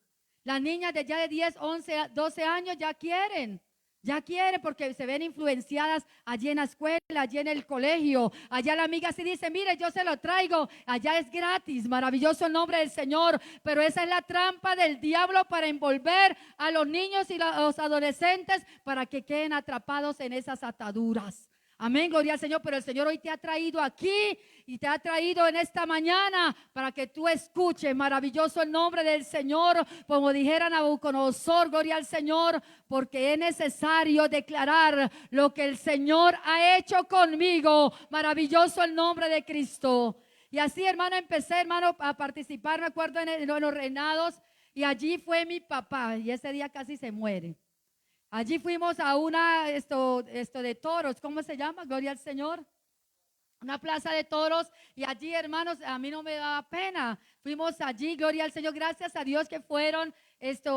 Las niñas de ya de 10, 11, 12 años ya quieren porque se ven influenciadas allí en la escuela, allí en el colegio. Allá la amiga sí dice, mire, yo se lo traigo, allá es gratis. Maravilloso el nombre del Señor. Pero esa es la trampa del diablo para envolver a los niños y los adolescentes para que queden atrapados en esas ataduras. Amén, gloria al Señor. Pero el Señor hoy te ha traído aquí y te ha traído en esta mañana para que tú escuches. Maravilloso el nombre del Señor. Como dijera Nabucodonosor, gloria al Señor, porque es necesario declarar lo que el Señor ha hecho conmigo. Maravilloso el nombre de Cristo. Y así, hermano, empecé, hermano, a participar, me acuerdo, en los reinados. Y allí fue mi papá y ese día casi se muere. Allí fuimos a una, esto de toros, ¿cómo se llama? Gloria al Señor. Una plaza de toros y allí, hermanos, a mí no me daba pena. Fuimos allí, gloria al Señor, gracias a Dios que fueron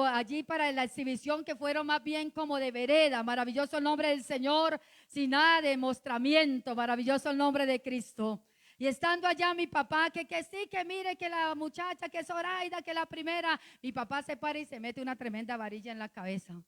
allí para la exhibición, que fueron más bien como de vereda. Maravilloso el nombre del Señor, sin nada de mostramiento. Maravilloso el nombre de Cristo. Y estando allá mi papá, que sí, que mire que la muchacha, que es Zoraida, que la primera, mi papá se para y se mete una tremenda varilla en la cabeza.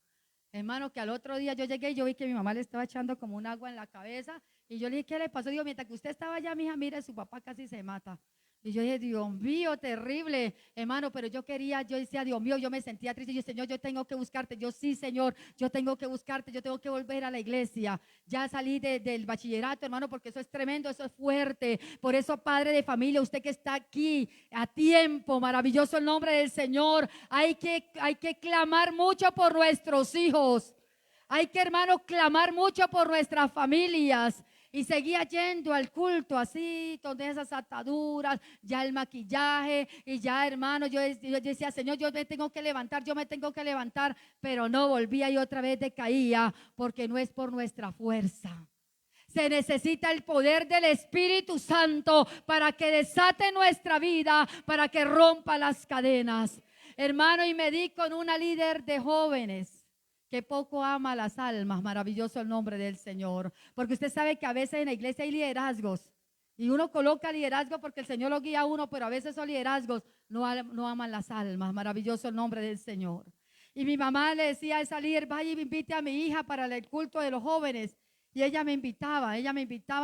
Hermano, que al otro día yo llegué y yo vi que mi mamá le estaba echando como un agua en la cabeza. Y yo le dije, ¿qué le pasó? Digo, mientras que usted estaba allá, mija, mire, su papá casi se mata. Y yo dije, Dios mío, terrible, hermano, pero yo decía, Dios mío, yo me sentía triste. Yo, Señor, yo tengo que buscarte. Yo, sí, Señor, yo tengo que buscarte. Yo tengo que volver a la iglesia. Ya salí del bachillerato, hermano, porque eso es tremendo, eso es fuerte. Por eso, padre de familia, usted que está aquí a tiempo, maravilloso el nombre del Señor. Hay que clamar mucho por nuestros hijos. Hay que, hermano, clamar mucho por nuestras familias. Y seguía yendo al culto así, con esas ataduras, ya el maquillaje, y ya, hermano, yo decía, Señor, yo me tengo que levantar, pero no, volvía y otra vez decaía, porque no es por nuestra fuerza. Se necesita el poder del Espíritu Santo para que desate nuestra vida, para que rompa las cadenas. Hermano, y me di con una líder de jóvenes que poco ama las almas, maravilloso el nombre del Señor, porque usted sabe que a veces en la iglesia hay liderazgos y uno coloca liderazgo porque el Señor lo guía a uno, pero a veces esos liderazgos no aman las almas, maravilloso el nombre del Señor. Y mi mamá le decía a esa líder, vaya y invite a mi hija para el culto de los jóvenes. Y ella me invitaba,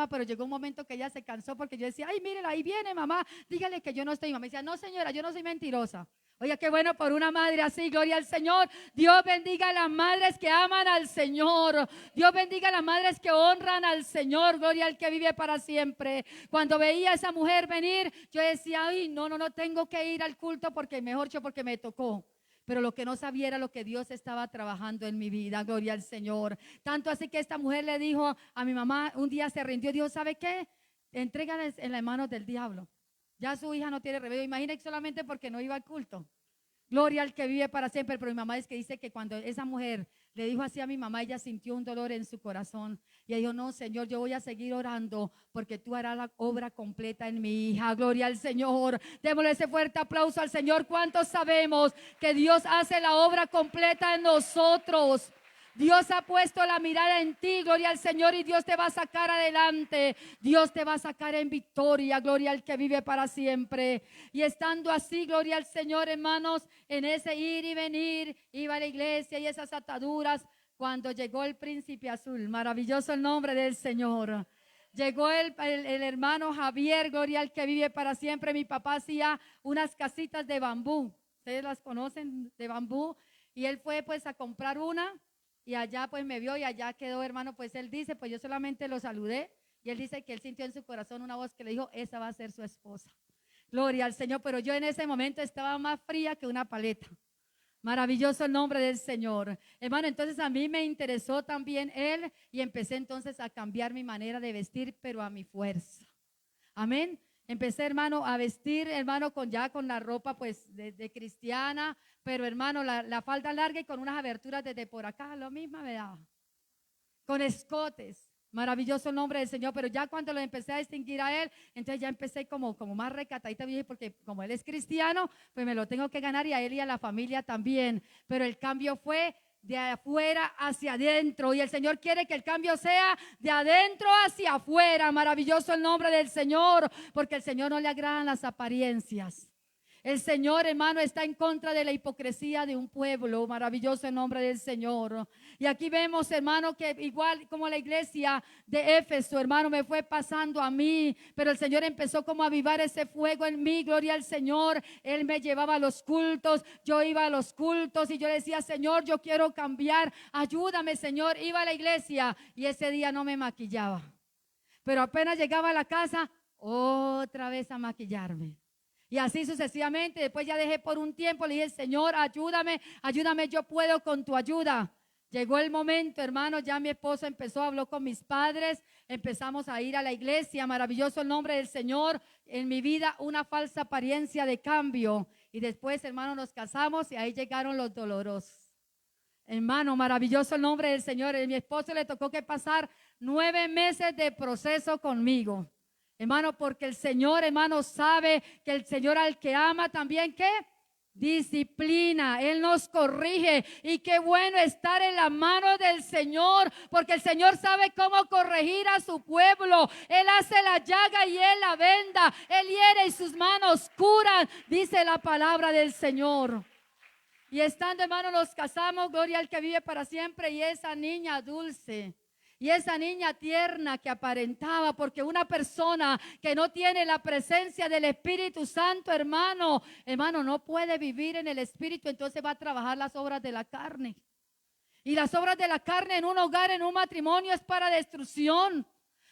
pero llegó un momento que ella se cansó porque yo decía, ay, mírela, ahí viene mamá, dígale que yo no estoy. Y mamá decía, no señora, yo no soy mentirosa. Oiga, qué bueno por una madre así, gloria al Señor. Dios bendiga a las madres que aman al Señor. Dios bendiga a las madres que honran al Señor, gloria al que vive para siempre. Cuando veía a esa mujer venir, yo decía, ay, no, tengo que ir al culto porque porque me tocó. Pero lo que no sabía era lo que Dios estaba trabajando en mi vida, gloria al Señor. Tanto así que esta mujer le dijo a mi mamá, un día se rindió, dijo, ¿sabe qué? Entrégale en las manos del diablo. Ya su hija no tiene remedio. Imagínate solamente porque no iba al culto. Gloria al que vive para siempre. Pero mi mamá es que dice que cuando esa mujer le dijo así a mi mamá, ella sintió un dolor en su corazón. Y ella dijo, no, Señor, yo voy a seguir orando porque tú harás la obra completa en mi hija. Gloria al Señor. Démosle ese fuerte aplauso al Señor. ¿Cuántos sabemos que Dios hace la obra completa en nosotros? Dios ha puesto la mirada en ti, gloria al Señor, y Dios te va a sacar adelante. Dios te va a sacar en victoria, gloria al que vive para siempre. Y estando así, gloria al Señor, hermanos, en ese ir y venir, iba a la iglesia y esas ataduras, cuando llegó el príncipe azul, maravilloso el nombre del Señor. Llegó el hermano Javier, gloria al que vive para siempre. Mi papá hacía unas casitas de bambú, ustedes las conocen, de bambú, y él fue pues a comprar una. Y allá pues me vio y allá quedó, hermano, pues él dice, pues yo solamente lo saludé y él dice que él sintió en su corazón una voz que le dijo, esa va a ser su esposa. Gloria al Señor, pero yo en ese momento estaba más fría que una paleta. Maravilloso el nombre del Señor. Hermano, entonces a mí me interesó también él y empecé entonces a cambiar mi manera de vestir, pero a mi fuerza. Amén. Empecé, hermano, a vestir, hermano, con la ropa pues de cristiana, pero hermano, la falda larga y con unas aberturas desde por acá, lo mismo me daba. Con escotes, maravilloso el nombre del Señor, pero ya cuando lo empecé a distinguir a él, entonces ya empecé como más recatadita, porque como él es cristiano, pues me lo tengo que ganar y a él y a la familia también, pero el cambio fue de afuera hacia adentro y el Señor quiere que el cambio sea de adentro hacia afuera. Maravilloso el nombre del Señor, porque el Señor no le agradan las apariencias. El Señor, hermano, está en contra de la hipocresía de un pueblo. Maravilloso el nombre del Señor. Y aquí vemos, hermano, que igual como la iglesia de Éfeso, hermano, me fue pasando a mí, pero el Señor empezó como a avivar ese fuego en mí. Gloria al Señor. Él me llevaba a los cultos, yo iba a los cultos y yo decía, Señor, yo quiero cambiar, ayúdame, Señor. Iba a la iglesia y ese día no me maquillaba, pero apenas llegaba a la casa, otra vez a maquillarme. Y así sucesivamente. Después ya dejé por un tiempo, le dije, Señor, ayúdame, yo puedo con tu ayuda. Llegó el momento, hermano, ya mi esposo habló con mis padres, empezamos a ir a la iglesia. Maravilloso el nombre del Señor. En mi vida una falsa apariencia de cambio. Y después, hermano, nos casamos y ahí llegaron los dolorosos. Hermano, maravilloso el nombre del Señor. A mi esposo le tocó que pasar 9 meses de proceso conmigo. Hermano, porque el Señor, hermano, sabe que el Señor al que ama también, ¿qué? Disciplina. Él nos corrige. Y qué bueno estar en la mano del Señor, porque el Señor sabe cómo corregir a su pueblo. Él hace la llaga y Él la venda. Él hiere y sus manos curan, dice la palabra del Señor. Y estando, hermano, nos casamos, gloria al que vive para siempre. Y esa niña dulce, y esa niña tierna que aparentaba, porque una persona que no tiene la presencia del Espíritu Santo, hermano, no puede vivir en el Espíritu, entonces va a trabajar las obras de la carne. Y las obras de la carne en un hogar, en un matrimonio, es para destrucción.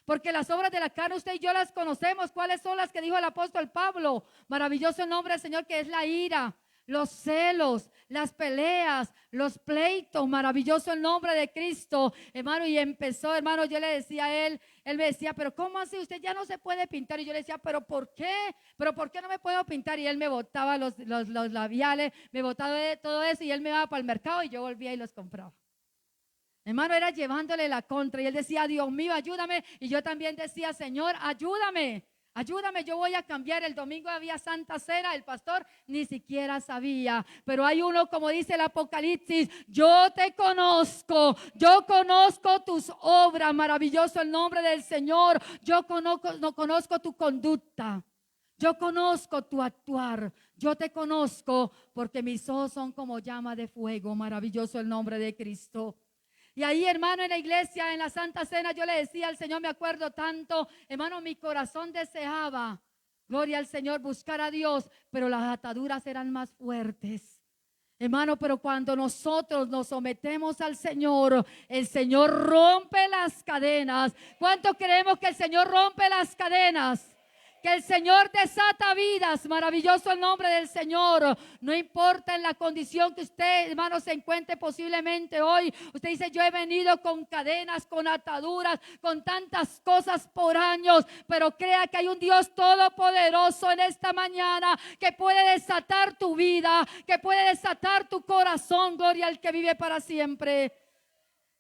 Porque las obras de la carne usted y yo las conocemos. ¿Cuáles son las que dijo el apóstol Pablo? Maravilloso el nombre del Señor, que es la ira, los celos, las peleas, los pleitos. Maravilloso el nombre de Cristo, hermano. Y empezó, hermano, yo le decía a él me decía, pero ¿cómo así? Usted ya no se puede pintar. Y yo le decía, ¿pero por qué? ¿Pero por qué no me puedo pintar? Y él me botaba los labiales, me botaba todo eso, y él me iba para el mercado y yo volvía y los compraba. Hermano, era llevándole la contra, y él decía, Dios mío, ayúdame. Y yo también decía, Señor, ayúdame, ayúdame, yo voy a cambiar. El domingo había Santa Cena, el pastor ni siquiera sabía, pero hay uno, como dice el Apocalipsis, yo te conozco, yo conozco tus obras. Maravilloso el nombre del Señor. Yo conozco tu conducta, yo conozco tu actuar, yo te conozco, porque mis ojos son como llama de fuego. Maravilloso el nombre de Cristo. Y ahí, hermano, en la iglesia, en la Santa Cena, yo le decía al Señor, me acuerdo tanto, hermano, mi corazón deseaba, gloria al Señor, buscar a Dios, pero las ataduras eran más fuertes. Hermano, pero cuando nosotros nos sometemos al Señor, el Señor rompe las cadenas. ¿Cuánto creemos que el Señor rompe las cadenas? Que el Señor desata vidas. Maravilloso el nombre del Señor. No importa en la condición que usted, hermano, se encuentre posiblemente hoy. Usted dice, yo he venido con cadenas, con ataduras, con tantas cosas por años, pero crea que hay un Dios todopoderoso en esta mañana que puede desatar tu vida, que puede desatar tu corazón. Gloria al que vive para siempre.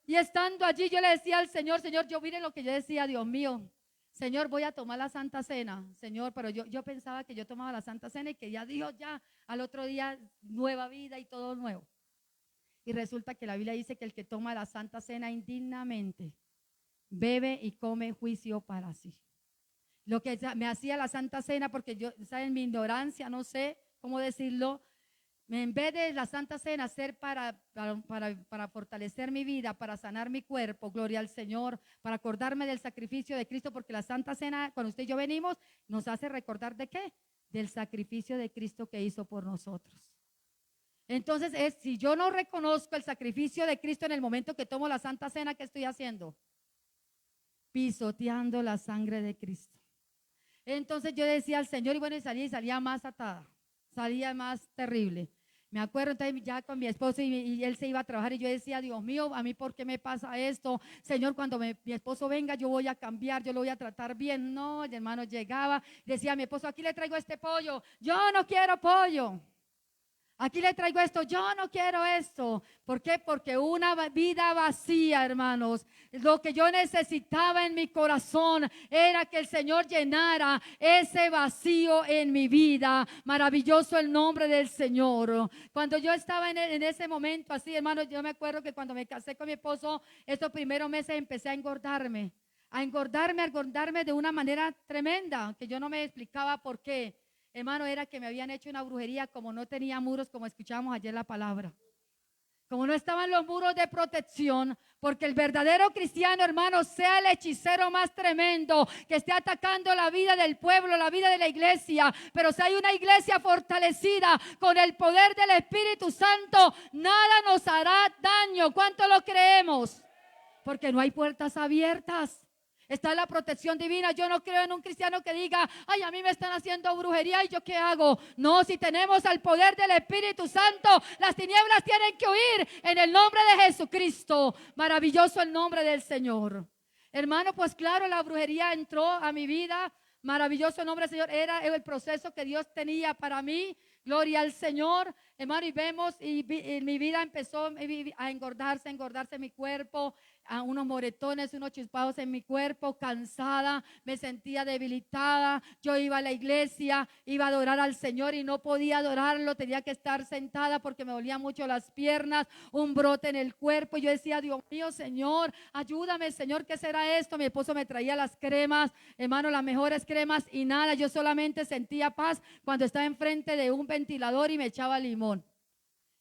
Y estando allí, yo le decía al Señor, Señor, yo mire lo que yo decía, Dios mío, Señor, voy a tomar la Santa Cena, Señor, pero yo pensaba que yo tomaba la Santa Cena y que ya Dios ya al otro día nueva vida y todo nuevo. Y resulta que la Biblia dice que el que toma la Santa Cena indignamente bebe y come juicio para sí. Lo que me hacía la Santa Cena, porque yo, ¿saben? Mi ignorancia, no sé cómo decirlo, en vez de la Santa Cena ser para fortalecer mi vida, para sanar mi cuerpo, gloria al Señor, para acordarme del sacrificio de Cristo, porque la Santa Cena, cuando usted y yo venimos, nos hace recordar ¿de qué? Del sacrificio de Cristo que hizo por nosotros. Entonces, si yo no reconozco el sacrificio de Cristo en el momento que tomo la Santa Cena, ¿qué estoy haciendo? Pisoteando la sangre de Cristo. Entonces yo decía al Señor, y bueno, y salía más atada, salía más terrible. Me acuerdo entonces ya con mi esposo y él se iba a trabajar y yo decía, Dios mío, a mí ¿por qué me pasa esto? Señor, cuando mi esposo venga yo voy a cambiar, yo lo voy a tratar bien. No, el hermano llegaba, decía a mi esposo, aquí le traigo este pollo. Yo no quiero pollo. Aquí le traigo esto, yo no quiero esto. ¿Por qué? Porque una vida vacía, hermanos. Lo que yo necesitaba en mi corazón era que el Señor llenara ese vacío en mi vida. Maravilloso el nombre del Señor. Cuando yo estaba en ese momento así, hermanos, yo me acuerdo que cuando me casé con mi esposo, estos primeros meses empecé a engordarme de una manera tremenda, que yo no me explicaba por qué. Hermano, era que me habían hecho una brujería, como no tenía muros, como escuchábamos ayer la palabra. Como no estaban los muros de protección, porque el verdadero cristiano, hermano, sea el hechicero más tremendo que esté atacando la vida del pueblo, la vida de la iglesia, pero si hay una iglesia fortalecida con el poder del Espíritu Santo, nada nos hará daño. ¿Cuánto lo creemos? Porque no hay puertas abiertas. Está la protección divina. Yo no creo en un cristiano que diga, ay, a mí me están haciendo brujería y yo qué hago. No, si tenemos al poder del Espíritu Santo, las tinieblas tienen que huir en el nombre de Jesucristo. Maravilloso el nombre del Señor. Hermano, pues claro, la brujería entró a mi vida. Maravilloso el nombre del Señor. Era el proceso que Dios tenía para mí. Gloria al Señor, hermano, y vemos, y mi vida empezó a engordarse mi cuerpo, a unos moretones, unos chispados en mi cuerpo, cansada, me sentía debilitada. Yo iba a la iglesia, iba a adorar al Señor y no podía adorarlo, tenía que estar sentada porque me dolían mucho las piernas, un brote en el cuerpo. Yo decía, Dios mío, Señor, ayúdame, Señor, ¿qué será esto? Mi esposo me traía las cremas, hermano, las mejores cremas y nada, yo solamente sentía paz cuando estaba enfrente de un ventilador y me echaba limón.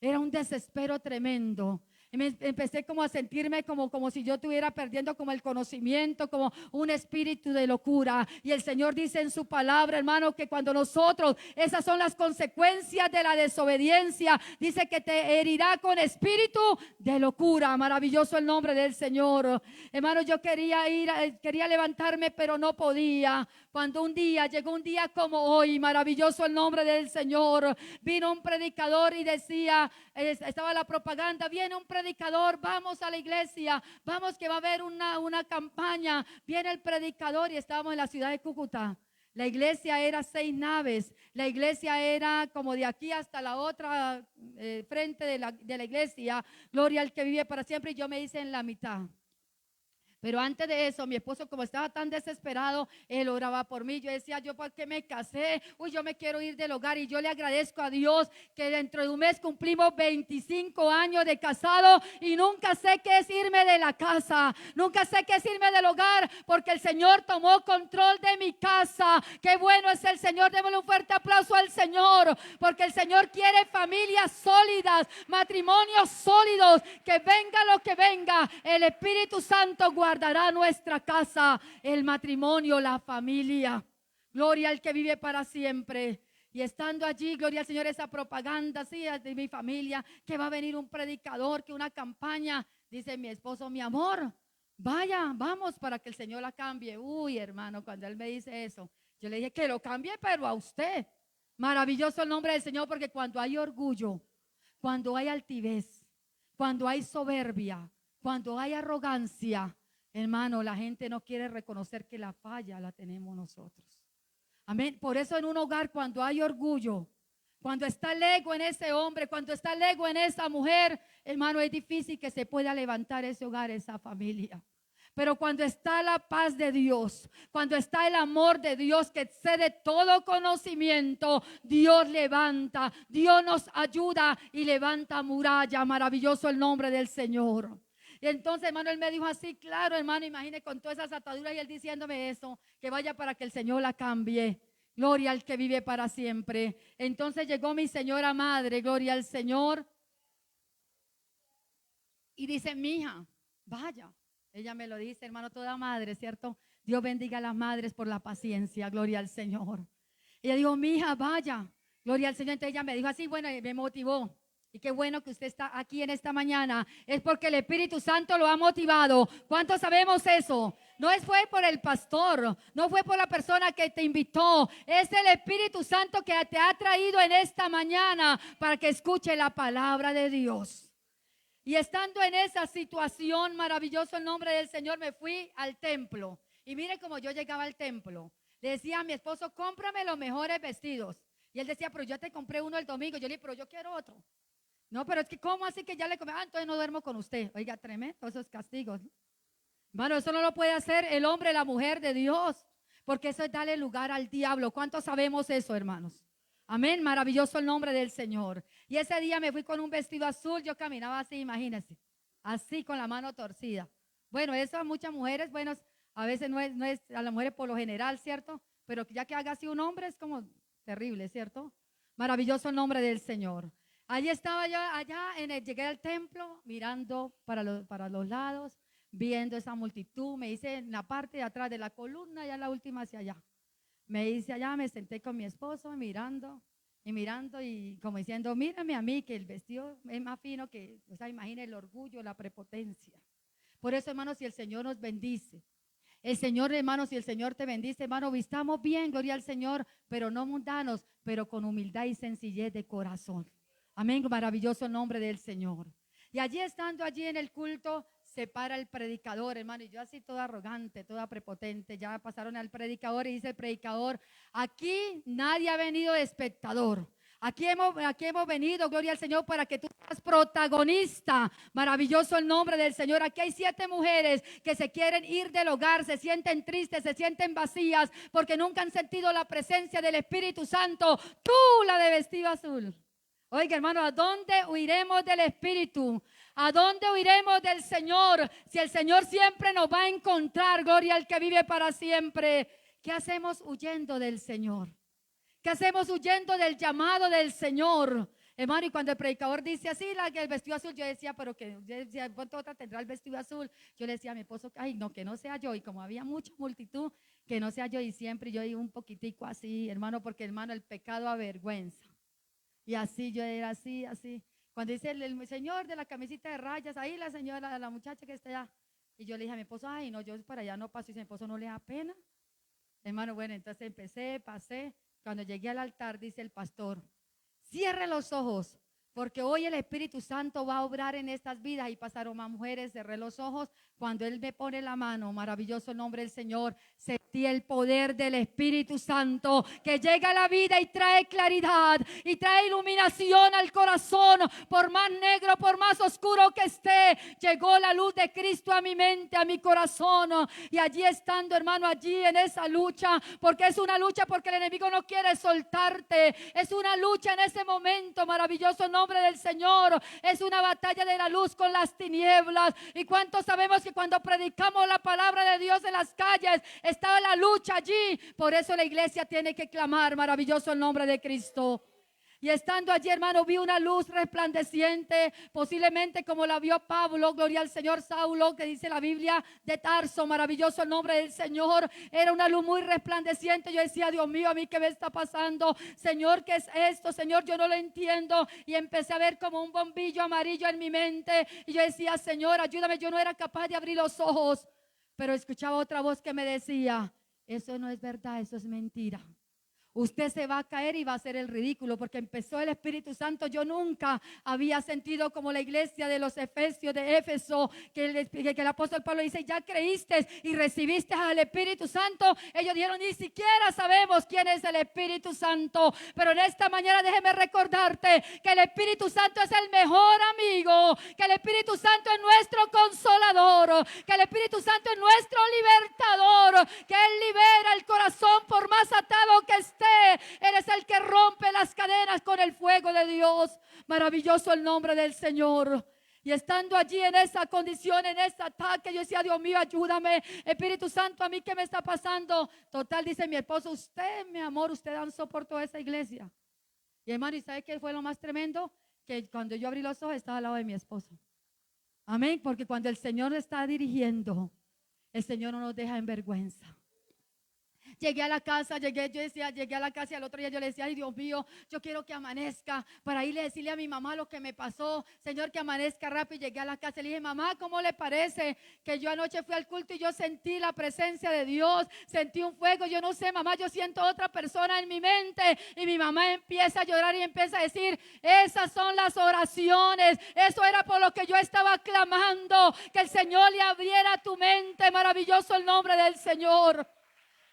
Era un desespero tremendo. Y empecé como a sentirme como si yo estuviera perdiendo como el conocimiento, como un espíritu de locura. Y el Señor dice en su palabra, hermano, que cuando nosotros, esas son las consecuencias de la desobediencia, dice que te herirá con espíritu de locura. Maravilloso el nombre del Señor. Hermano, yo quería levantarme, pero no podía. Cuando llegó un día como hoy, maravilloso el nombre del Señor, vino un predicador y decía, estaba la propaganda, viene un predicador, vamos a la iglesia, vamos que va a haber una campaña, viene el predicador, y estábamos en la ciudad de Cúcuta. La iglesia era 6 naves, la iglesia era como de aquí hasta la otra frente de la iglesia, gloria al que vive para siempre, y yo me hice en la mitad. Pero antes de eso, mi esposo, como estaba tan desesperado, él oraba por mí. Yo decía, ¿yo por qué me casé? Uy, yo me quiero ir del hogar. Y yo le agradezco a Dios que dentro de un mes cumplimos 25 años de casado y nunca sé qué es irme de la casa. Nunca sé qué es irme del hogar, porque el Señor tomó control de mi casa. Qué bueno es el Señor. Démosle un fuerte aplauso al Señor, porque el Señor quiere familias sólidas, matrimonios sólidos. Que venga lo que venga, el Espíritu Santo guardará nuestra casa, el matrimonio, la familia. Gloria al que vive para siempre. Y estando allí, gloria al Señor, esa propaganda, sí, de mi familia, que va a venir un predicador, que una campaña. Dice mi esposo, mi amor, vaya, vamos para que el Señor la cambie. Uy, hermano, cuando él me dice eso, yo le dije que lo cambie, pero a usted. Maravilloso el nombre del Señor, porque cuando hay orgullo, cuando hay altivez, cuando hay soberbia, cuando hay arrogancia, hermano, la gente no quiere reconocer que la falla la tenemos nosotros. Amén. Por eso en un hogar, cuando hay orgullo, cuando está el ego en ese hombre, cuando está el ego en esa mujer, hermano, es difícil que se pueda levantar ese hogar, esa familia. Pero cuando está la paz de Dios, cuando está el amor de Dios que excede todo conocimiento, Dios levanta, Dios nos ayuda y levanta muralla. Maravilloso el nombre del Señor. Y entonces, hermano, él me dijo así, claro, hermano, imagine con todas esas ataduras y él diciéndome eso, que vaya para que el Señor la cambie. Gloria al que vive para siempre. Entonces llegó mi señora madre, gloria al Señor, y dice, mija, vaya. Ella me lo dice, hermano, toda madre, ¿cierto? Dios bendiga a las madres por la paciencia, gloria al Señor. Ella dijo, mija, vaya, gloria al Señor. Entonces ella me dijo así, bueno, y me motivó. Y qué bueno que usted está aquí en esta mañana. Es porque el Espíritu Santo lo ha motivado. ¿Cuántos sabemos eso? No fue por el pastor, no fue por la persona que te invitó. Es el Espíritu Santo que te ha traído en esta mañana para que escuche la palabra de Dios. Y estando en esa situación, maravilloso el nombre del Señor, me fui al templo. Y mire cómo yo llegaba al templo. Le decía a mi esposo, cómprame los mejores vestidos. Y él decía, pero yo te compré uno el domingo. Yo le dije, pero yo quiero otro. No, pero es que ¿cómo así que ya le comí? Entonces no duermo con usted. Oiga, tremendo esos castigos, ¿no? Hermano, eso no lo puede hacer el hombre, la mujer de Dios, porque eso es darle lugar al diablo. ¿Cuántos sabemos eso, hermanos? Amén, maravilloso el nombre del Señor. Y ese día me fui con un vestido azul, yo caminaba así, imagínense, así con la mano torcida. Bueno, eso a muchas mujeres, bueno, a veces no es a las mujeres por lo general, ¿cierto? Pero ya que haga así un hombre es como terrible, ¿cierto? Maravilloso el nombre del Señor. Allí estaba yo, llegué al templo, mirando para los lados, viendo esa multitud. Me hice en la parte de atrás de la columna, ya la última hacia allá. Me hice allá, me senté con mi esposo mirando y como diciendo, mírame a mí que el vestido es más fino que, o sea, imagina el orgullo, la prepotencia. Por eso, hermanos, si el Señor nos bendice, el Señor, hermanos, si el Señor te bendice, hermano, vistamos bien, gloria al Señor, pero no mundanos, pero con humildad y sencillez de corazón. Amén, maravilloso nombre del Señor. Y allí estando allí en el culto, se para el predicador, hermano, y yo así toda arrogante, toda prepotente, ya pasaron al predicador y dice el predicador, aquí nadie ha venido de espectador. Aquí hemos venido, gloria al Señor, para que tú seas protagonista. Maravilloso el nombre del Señor. Aquí hay 7 mujeres que se quieren ir del hogar, se sienten tristes, se sienten vacías, porque nunca han sentido la presencia del Espíritu Santo. Tú, la de vestido azul. Oiga, hermano, ¿a dónde huiremos del Espíritu? ¿A dónde huiremos del Señor? Si el Señor siempre nos va a encontrar, gloria al que vive para siempre. ¿Qué hacemos huyendo del Señor? ¿Qué hacemos huyendo del llamado del Señor? Hermano, y cuando el predicador dice así, la que el vestido azul, yo decía, pero que yo decía, ¿cuánto otra tendrá el vestido azul? Yo le decía a mi esposo, ay, no, que no sea yo. Y como había mucha multitud, que no sea yo. Y siempre yo iba un poquitico así, hermano, porque hermano, el pecado avergüenza. Y así yo era así, así. Cuando dice el señor de la camisita de rayas, ahí la señora, la muchacha que está allá. Y yo le dije a mi esposo, ay, no, yo para allá no paso. Y mi esposo, ¿no le da pena? Hermano, bueno, entonces pasé. Cuando llegué al altar, dice el pastor, cierre los ojos, porque hoy el Espíritu Santo va a obrar en estas vidas. Y pasaron más mujeres, cerré los ojos. Cuando Él me pone la mano, maravilloso el nombre del Señor, sentí el poder del Espíritu Santo que llega a la vida y trae claridad y trae iluminación al corazón. Por más negro, por más oscuro que esté, llegó la luz de Cristo a mi mente, a mi corazón. Y allí estando, hermano, allí en esa lucha, porque es una lucha, porque el enemigo no quiere soltarte. Es una lucha en ese momento, maravilloso el nombre del Señor. Es una batalla de la luz con las tinieblas. Y cuántos sabemos que cuando predicamos la palabra de Dios en las calles, estaba la lucha allí. Por eso la iglesia tiene que clamar, maravilloso el nombre de Cristo. Y estando allí, hermano, vi una luz resplandeciente, posiblemente como la vio Pablo, gloria al Señor, Saulo, que dice la Biblia, de Tarso, maravilloso el nombre del Señor. Era una luz muy resplandeciente. Yo decía, Dios mío, ¿a mí qué me está pasando? Señor, ¿qué es esto? Señor, yo no lo entiendo. Y empecé a ver como un bombillo amarillo en mi mente. Y yo decía, Señor, ayúdame. Yo no era capaz de abrir los ojos, pero escuchaba otra voz que me decía, eso no es verdad, eso es mentira. Usted se va a caer y va a hacer el ridículo, porque empezó el Espíritu Santo. Yo nunca había sentido como la iglesia de los Efesios de Éfeso, que el apóstol Pablo dice, ya creíste y recibiste al Espíritu Santo. Ellos dijeron, ni siquiera sabemos quién es el Espíritu Santo. Pero en esta mañana déjeme recordarte que el Espíritu Santo es el mejor amigo, que el Espíritu Santo es nuestro consolador, que el Espíritu Santo es nuestro libertador, que Él libera el corazón por más atado que esté. Él es el que rompe las cadenas con el fuego de Dios. Maravilloso el nombre del Señor. Y estando allí en esa condición, en ese ataque, yo decía, Dios mío, ayúdame, Espíritu Santo, ¿a mí qué me está pasando? Total, dice mi esposo, usted, mi amor, usted dan soporte a esa iglesia. Y hermano, ¿y sabe qué fue lo más tremendo? Que cuando yo abrí los ojos estaba al lado de mi esposo. Amén, porque cuando el Señor está dirigiendo, el Señor no nos deja en vergüenza. Llegué a la casa, llegué a la casa y al otro día yo le decía, ay Dios mío, yo quiero que amanezca para irle a decirle a mi mamá lo que me pasó. Señor, que amanezca rápido. Llegué a la casa y le dije, mamá, ¿cómo le parece que yo anoche fui al culto y yo sentí la presencia de Dios? Sentí un fuego, yo no sé, mamá, yo siento otra persona en mi mente. Y mi mamá empieza a llorar y empieza a decir, esas son las oraciones, eso era por lo que yo estaba clamando, que el Señor le abriera tu mente. Maravilloso el nombre del Señor.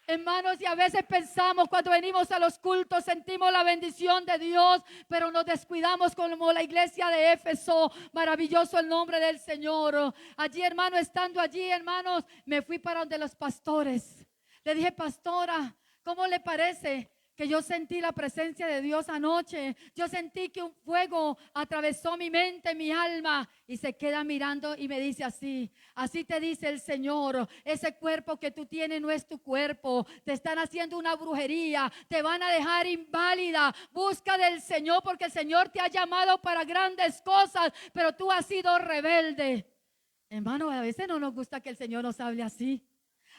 Hermanos, y a veces pensamos cuando venimos a los cultos, sentimos la bendición de Dios, pero nos descuidamos como la iglesia de Éfeso. Maravilloso el nombre del Señor. Allí, hermano, estando allí, hermanos, me fui para donde los pastores. Le dije, pastora, ¿cómo le parece que yo sentí la presencia de Dios anoche? Yo sentí que un fuego atravesó mi mente, mi alma. Y se queda mirando y me dice así, así te dice el Señor, ese cuerpo que tú tienes no es tu cuerpo, te están haciendo una brujería, te van a dejar inválida. Busca del Señor, porque el Señor te ha llamado para grandes cosas, pero tú has sido rebelde. Hermano, a veces no nos gusta que el Señor nos hable así.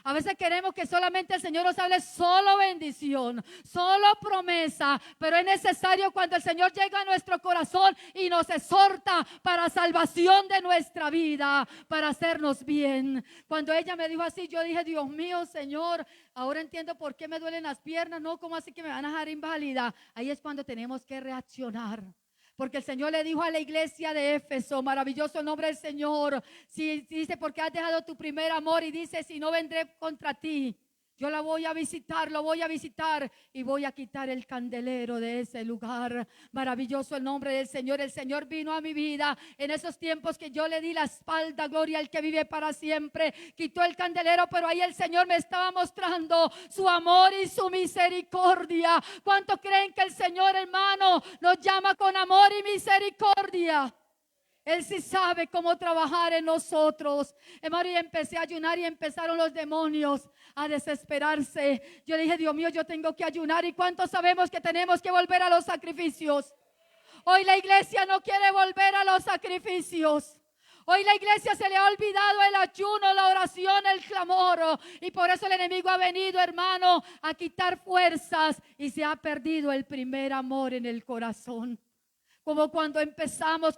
A veces queremos que solamente el Señor nos hable solo bendición, solo promesa, pero es necesario cuando el Señor llega a nuestro corazón y nos exhorta para salvación de nuestra vida, para hacernos bien. Cuando ella me dijo así, yo dije, Dios mío, Señor, ahora entiendo por qué me duelen las piernas, no, ¿cómo así que me van a dejar inválida? Ahí es cuando tenemos que reaccionar. Porque el Señor le dijo a la iglesia de Éfeso, maravilloso el nombre del Señor, si dice, porque has dejado tu primer amor, y dice, si no vendré contra ti. Yo la voy a visitar, lo voy a visitar y voy a quitar el candelero de ese lugar. Maravilloso el nombre del Señor. El Señor vino a mi vida en esos tiempos que yo le di la espalda, gloria al que vive para siempre. Quitó el candelero, pero ahí el Señor me estaba mostrando su amor y su misericordia. ¿Cuántos creen que el Señor, hermano, nos llama con amor y misericordia? Él sí sabe cómo trabajar en nosotros. Hermano, y empecé a ayunar y empezaron los demonios a desesperarse. Yo dije, Dios mío, yo tengo que ayunar. ¿Y cuántos sabemos que tenemos que volver a los sacrificios? Hoy la iglesia no quiere volver a los sacrificios. Hoy la iglesia se le ha olvidado el ayuno, la oración, el clamor. Y por eso el enemigo ha venido, hermano, a quitar fuerzas y se ha perdido el primer amor en el corazón. Como cuando empezamos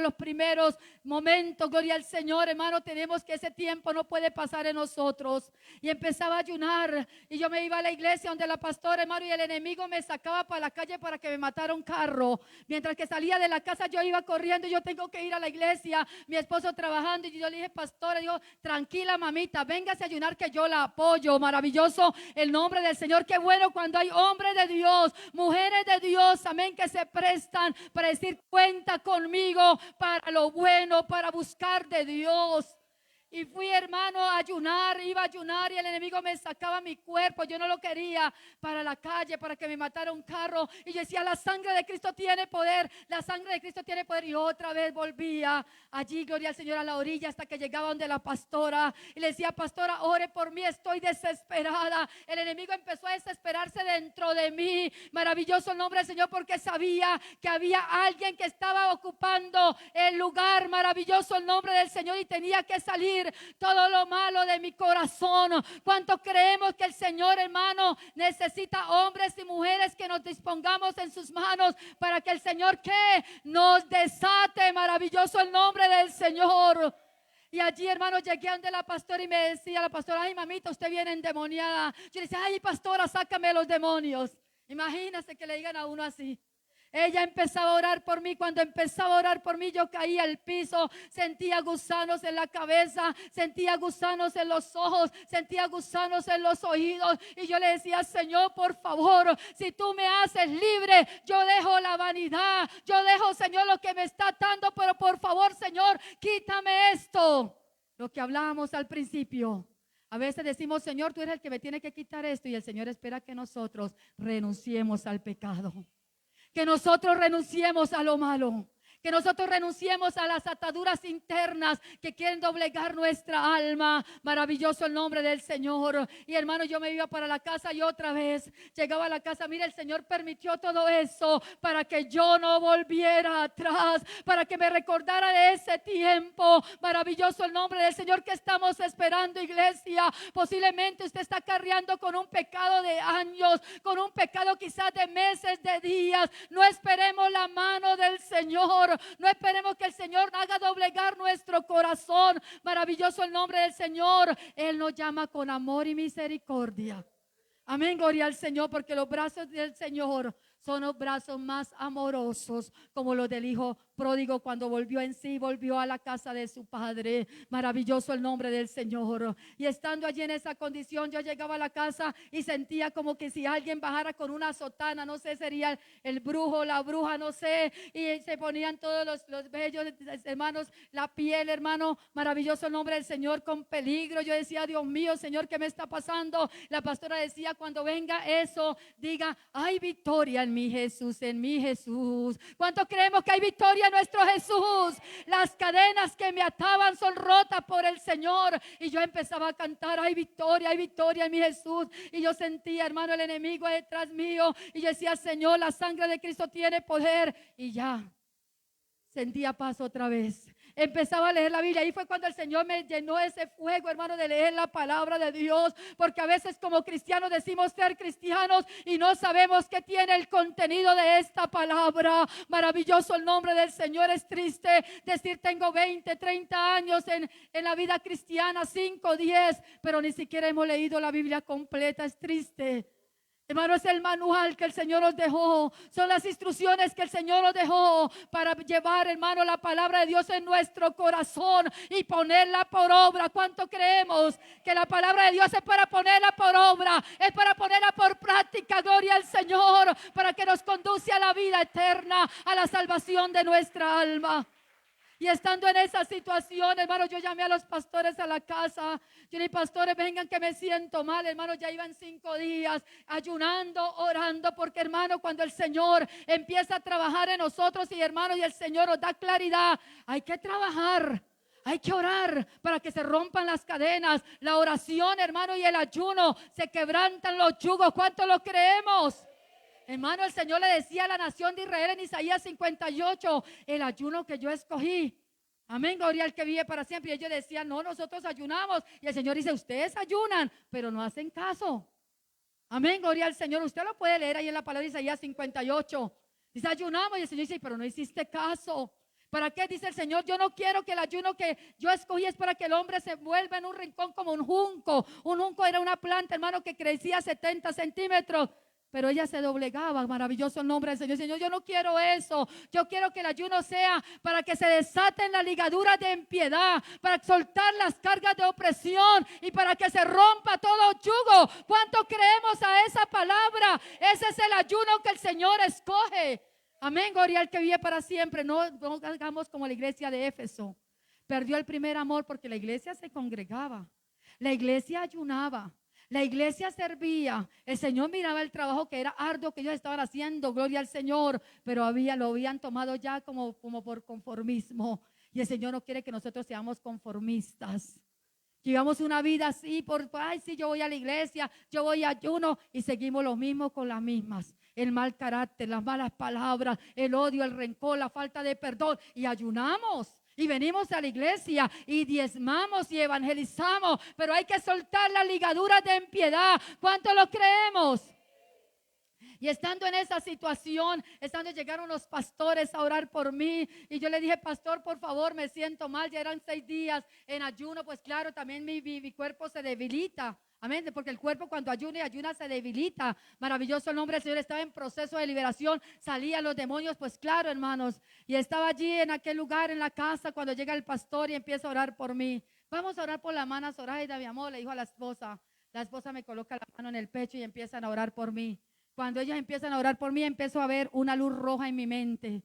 los primeros momentos, gloria al Señor, hermano, tenemos que ese tiempo no puede pasar en nosotros. Y empezaba a ayunar y yo me iba a la iglesia donde la pastora, hermano, y el enemigo me sacaba para la calle para que me matara un carro. Mientras que salía de la casa yo iba corriendo y yo tengo que ir a la iglesia, mi esposo trabajando, y yo le dije, pastora, digo, tranquila mamita, véngase a ayunar que yo la apoyo. Maravilloso el nombre del Señor. Qué bueno cuando hay hombres de Dios, mujeres de Dios, amén, que se prestan para decir, cuenta conmigo para lo bueno, para buscar de Dios. Y fui, hermano, a ayunar, iba a ayunar y el enemigo me sacaba mi cuerpo, yo no lo quería, para la calle, para que me matara un carro. Y yo decía, la sangre de Cristo tiene poder, la sangre de Cristo tiene poder. Y otra vez volvía allí, gloria al Señor, a la orilla, hasta que llegaba donde la pastora. Y le decía, pastora, ore por mí, estoy desesperada. El enemigo empezó a desesperarse dentro de mí. Maravilloso el nombre del Señor, porque sabía que había alguien que estaba ocupando el lugar. Maravilloso el nombre del Señor, y tenía que salir todo lo malo de mi corazón. ¿Cuánto creemos que el Señor, hermano, necesita hombres y mujeres que nos dispongamos en sus manos para que el Señor que nos desate? Maravilloso el nombre del Señor. Y allí, hermano, llegué donde la pastora y me decía la pastora, ay mamita, usted viene endemoniada. Yo le decía, ay pastora, sácame los demonios. Imagínese que le digan a uno así. Ella empezaba a orar por mí. Cuando empezaba a orar por mí, yo caía al piso. Sentía gusanos en la cabeza, sentía gusanos en los ojos, sentía gusanos en los oídos. Y yo le decía, Señor, por favor, si tú me haces libre, yo dejo la vanidad, yo dejo, Señor, lo que me está atando, pero por favor, Señor, quítame esto. Lo que hablábamos al principio. A veces decimos, Señor, tú eres el que me tiene que quitar esto, y el Señor espera que nosotros renunciemos al pecado. Que nosotros renunciemos a lo malo. Que nosotros renunciemos a las ataduras internas que quieren doblegar nuestra alma. Maravilloso el nombre del Señor. Y hermano, yo me iba para la casa y otra vez llegaba a la casa. Mira, el Señor permitió todo eso para que yo no volviera atrás, para que me recordara de ese tiempo. Maravilloso el nombre del Señor. Que estamos esperando, iglesia. Posiblemente usted está cargando con un pecado de años, con un pecado quizás de meses, de días. No esperemos la mano del Señor. No esperemos que el Señor haga doblegar nuestro corazón. Maravilloso el nombre del Señor. Él nos llama con amor y misericordia. Amén, gloria al Señor, porque los brazos del Señor son los brazos más amorosos, como los del hijo pródigo cuando volvió en sí, volvió a la casa de su padre. Maravilloso el nombre del Señor. Y estando allí en esa condición, yo llegaba a la casa y sentía como que si alguien bajara con una sotana, no sé, sería el brujo, la bruja, no sé, y se ponían todos los vellos, hermanos, la piel, hermano. Maravilloso el nombre del Señor, con peligro. Yo decía, Dios mío, Señor, ¿qué me está pasando? La pastora decía, cuando venga eso, diga, hay victoria en mi Jesús, en mi Jesús. ¿Cuánto creemos que hay victoria en nuestro Jesús? Las cadenas que me ataban son rotas por el Señor. Y yo empezaba a cantar, hay victoria en mi Jesús. Y yo sentía, hermano, el enemigo detrás mío. Y yo decía, Señor, la sangre de Cristo tiene poder. Y ya sentía paz otra vez. Empezaba a leer la Biblia. Ahí fue cuando el Señor me llenó ese fuego, hermano, de leer la palabra de Dios. Porque a veces como cristianos decimos ser cristianos y no sabemos qué tiene el contenido de esta palabra. Maravilloso el nombre del Señor. Es triste decir tengo 20, 30 años en la vida cristiana, 5, 10, pero ni siquiera hemos leído la Biblia completa. Es triste. Hermano, es el manual que el Señor nos dejó. Son las instrucciones que el Señor nos dejó para llevar, hermano, la palabra de Dios en nuestro corazón y ponerla por obra. ¿Cuánto creemos que la palabra de Dios es para ponerla por obra? Es para ponerla por práctica, gloria al Señor, para que nos conduce a la vida eterna, a la salvación de nuestra alma. Y estando en esa situación, hermano, yo llamé a los pastores a la casa. Yo le dije, pastores, vengan que me siento mal. Hermano, ya iban 5 días ayunando, orando. Porque, hermano, cuando el Señor empieza a trabajar en nosotros y, hermano, y el Señor nos da claridad, hay que trabajar. Hay que orar para que se rompan las cadenas. La oración, hermano, y el ayuno se quebrantan los yugos. ¿Cuánto lo creemos? Hermano, el Señor le decía a la nación de Israel en Isaías 58, el ayuno que yo escogí. Amén, gloria al que vive para siempre. Y ellos decían, no, nosotros ayunamos. Y el Señor dice, ustedes ayunan, pero no hacen caso. Amén, gloria al Señor. Usted lo puede leer ahí en la palabra de Isaías 58. Dice, ayunamos. Y el Señor dice, pero no hiciste caso. ¿Para qué? Dice el Señor, yo no quiero que el ayuno que yo escogí es para que el hombre se vuelva en un rincón como un junco. Un junco era una planta, hermano, que crecía 70 centímetros. Pero ella se doblegaba, maravilloso el nombre del Señor. Señor, yo no quiero eso. Yo quiero que el ayuno sea para que se desaten las ligaduras de impiedad, para soltar las cargas de opresión y para que se rompa todo yugo. ¿Cuánto creemos a esa palabra? Ese es el ayuno que el Señor escoge. Amén, gloria al que vive para siempre. No hagamos como la iglesia de Éfeso. Perdió el primer amor porque la iglesia se congregaba. La iglesia ayunaba. La iglesia servía, el Señor miraba el trabajo que era arduo que ellos estaban haciendo, gloria al Señor, pero lo habían tomado ya como por conformismo. Y el Señor no quiere que nosotros seamos conformistas. Llevamos una vida así, ay, sí, yo voy a la iglesia, yo voy a ayuno y seguimos lo mismo con las mismas. El mal carácter, las malas palabras, el odio, el rencor, la falta de perdón y ayunamos. Y venimos a la iglesia y diezmamos y evangelizamos, pero hay que soltar las ligaduras de impiedad. ¿Cuánto lo creemos? Y estando en esa situación, llegaron los pastores a orar por mí. Y yo le dije, pastor, por favor, me siento mal. Ya eran 6 días en ayuno. Pues claro, también mi cuerpo se debilita. Amén, porque el cuerpo cuando ayuna y ayuna se debilita. Maravilloso el nombre del Señor. Estaba en proceso de liberación. Salían los demonios, pues claro, hermanos. Y estaba allí en aquel lugar, en la casa, cuando llega el pastor y empieza a orar por mí. Vamos a orar por la hermana Zoraida, mi amor, le dijo a la esposa. La esposa me coloca la mano en el pecho y empiezan a orar por mí. Cuando ellas empiezan a orar por mí, empiezo a ver una luz roja en mi mente.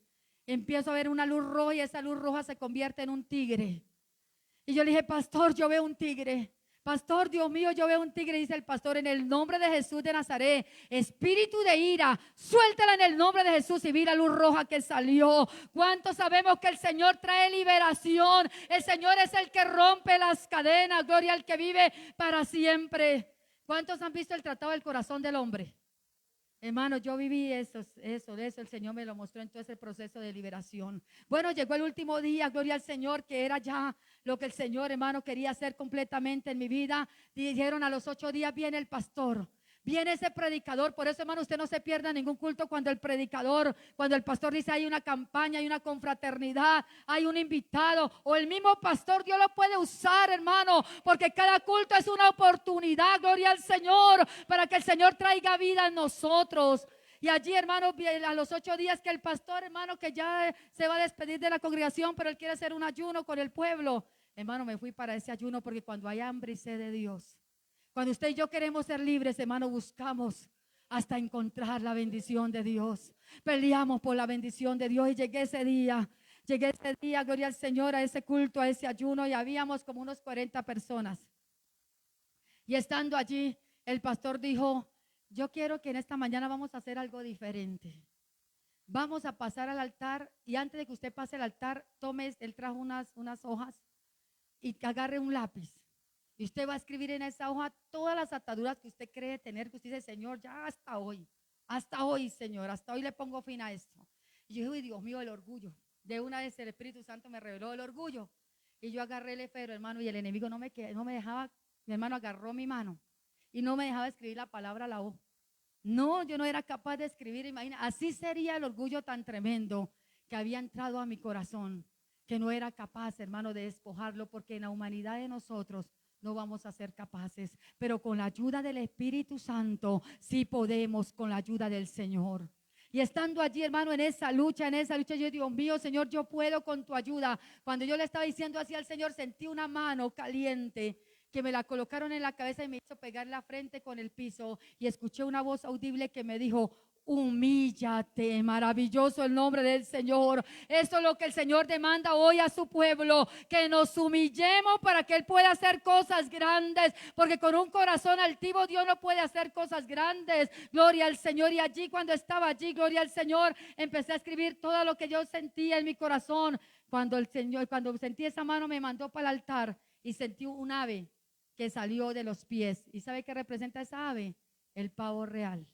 Empiezo a ver una luz roja y esa luz roja se convierte en un tigre. Y yo le dije, pastor, yo veo un tigre. Pastor, Dios mío, yo veo un tigre. Dice el pastor, en el nombre de Jesús de Nazaret, espíritu de ira, suéltala en el nombre de Jesús. Y vi la luz roja que salió. ¿Cuántos sabemos que el Señor trae liberación? El Señor es el que rompe las cadenas. Gloria al que vive para siempre. ¿Cuántos han visto el tratado del corazón del hombre? Hermano, yo viví eso, el Señor me lo mostró en todo ese proceso de liberación. Bueno, llegó el último día, gloria al Señor, que era ya lo que el Señor, hermano, quería hacer completamente en mi vida. Dijeron, a los 8 días viene el pastor. Viene ese predicador. Por eso, hermano, usted no se pierda ningún culto cuando el predicador, cuando el pastor dice hay una campaña, hay una confraternidad, hay un invitado o el mismo pastor. Dios lo puede usar, hermano, porque cada culto es una oportunidad, gloria al Señor, para que el Señor traiga vida en nosotros. Y allí, hermano, a los 8 días que el pastor, hermano, que ya se va a despedir de la congregación, pero él quiere hacer un ayuno con el pueblo. Hermano, me fui para ese ayuno porque cuando hay hambre y sed de Dios, cuando usted y yo queremos ser libres, hermano, buscamos hasta encontrar la bendición de Dios. Peleamos por la bendición de Dios y llegué ese día, gloria al Señor, a ese culto, a ese ayuno, y habíamos como unos 40 personas. Y estando allí, el pastor dijo, yo quiero que en esta mañana vamos a hacer algo diferente. Vamos a pasar al altar y antes de que usted pase al altar, él trajo unas hojas y agarre un lápiz. Y usted va a escribir en esa hoja todas las ataduras que usted cree tener, que usted dice, Señor, ya hasta hoy, Señor, hasta hoy le pongo fin a esto. Y yo dije, Dios mío, el orgullo. De una vez el Espíritu Santo me reveló el orgullo. Y yo agarré el efero, hermano, y el enemigo no me dejaba, mi hermano agarró mi mano y no me dejaba escribir la palabra la O. No, yo no era capaz de escribir, imagina, así sería el orgullo tan tremendo que había entrado a mi corazón, que no era capaz, hermano, de despojarlo, porque en la humanidad de nosotros no vamos a ser capaces, pero con la ayuda del Espíritu Santo sí podemos, con la ayuda del Señor. Y estando allí, hermano, en esa lucha, yo digo, mío, Señor, yo puedo con tu ayuda. Cuando yo le estaba diciendo así al Señor, sentí una mano caliente que me la colocaron en la cabeza y me hizo pegar la frente con el piso, y escuché una voz audible que me dijo, humíllate. Maravilloso el nombre del Señor. Eso es lo que el Señor demanda hoy a su pueblo, que nos humillemos para que Él pueda hacer cosas grandes, porque con un corazón altivo Dios no puede hacer cosas grandes. Gloria al Señor. Y allí, cuando estaba allí, gloria al Señor, empecé a escribir todo lo que yo sentía en mi corazón. Cuando sentí esa mano, me mandó para el altar y sentí un ave que salió de los pies. ¿Y sabe qué representa esa ave? El pavo real.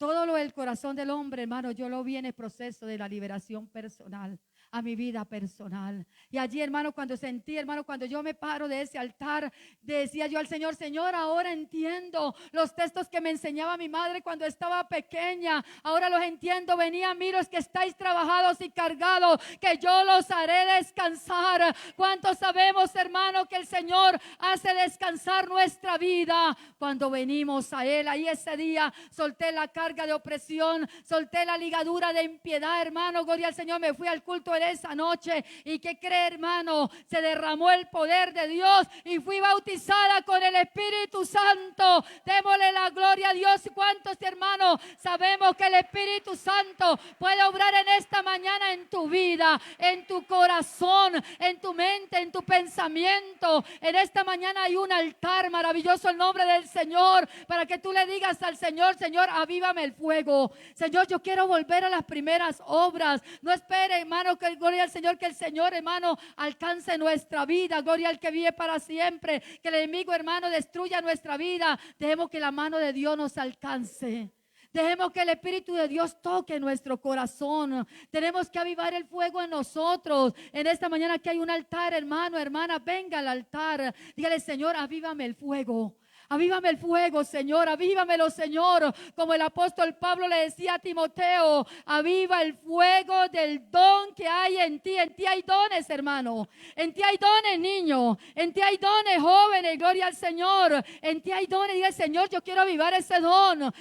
Todo lo del corazón del hombre, hermano, yo lo vi en el proceso de la liberación personal, a mi vida personal. Y allí, hermano, cuando sentí, hermano, cuando yo me paro de ese altar, decía yo al Señor, Señor, ahora entiendo los textos que me enseñaba mi madre cuando estaba pequeña. Ahora los entiendo. Venía a mí los que estáis trabajados y cargados, que yo los haré descansar. ¿Cuántos sabemos, hermano, que el Señor hace descansar nuestra vida cuando venimos a Él? Ahí ese día solté la carga de opresión, solté la ligadura de impiedad, hermano. Gloria al Señor. Me fui al culto de esa noche y que cree, hermano, se derramó el poder de Dios y fui bautizada con el Espíritu Santo. Démosle la gloria a Dios. ¿Cuántos, hermanos, sabemos que el Espíritu Santo puede obrar en esta mañana en tu vida, en tu corazón, en tu mente, en tu pensamiento? En esta mañana hay un altar, maravilloso el nombre del Señor, para que tú le digas al Señor, Señor, avívame el fuego. Señor, yo quiero volver a las primeras obras. No espere, hermano, que gloria al Señor, que el Señor, hermano, alcance nuestra vida. Gloria al que vive para siempre. Que el enemigo, hermano, destruya nuestra vida. Dejemos que la mano de Dios nos alcance. Dejemos que el Espíritu de Dios toque nuestro corazón. Tenemos que avivar el fuego en nosotros. En esta mañana que hay un altar, hermano, hermana, venga al altar. Dígale, Señor, avívame el fuego. Avívame el fuego, Señor, avívamelo, Señor. Como el apóstol Pablo le decía a Timoteo, aviva el fuego del don que hay en ti. En ti hay dones, hermano. En ti hay dones, niño. En ti hay dones, jóvenes. Gloria al Señor. En ti hay dones. Diga, Señor, yo quiero avivar ese don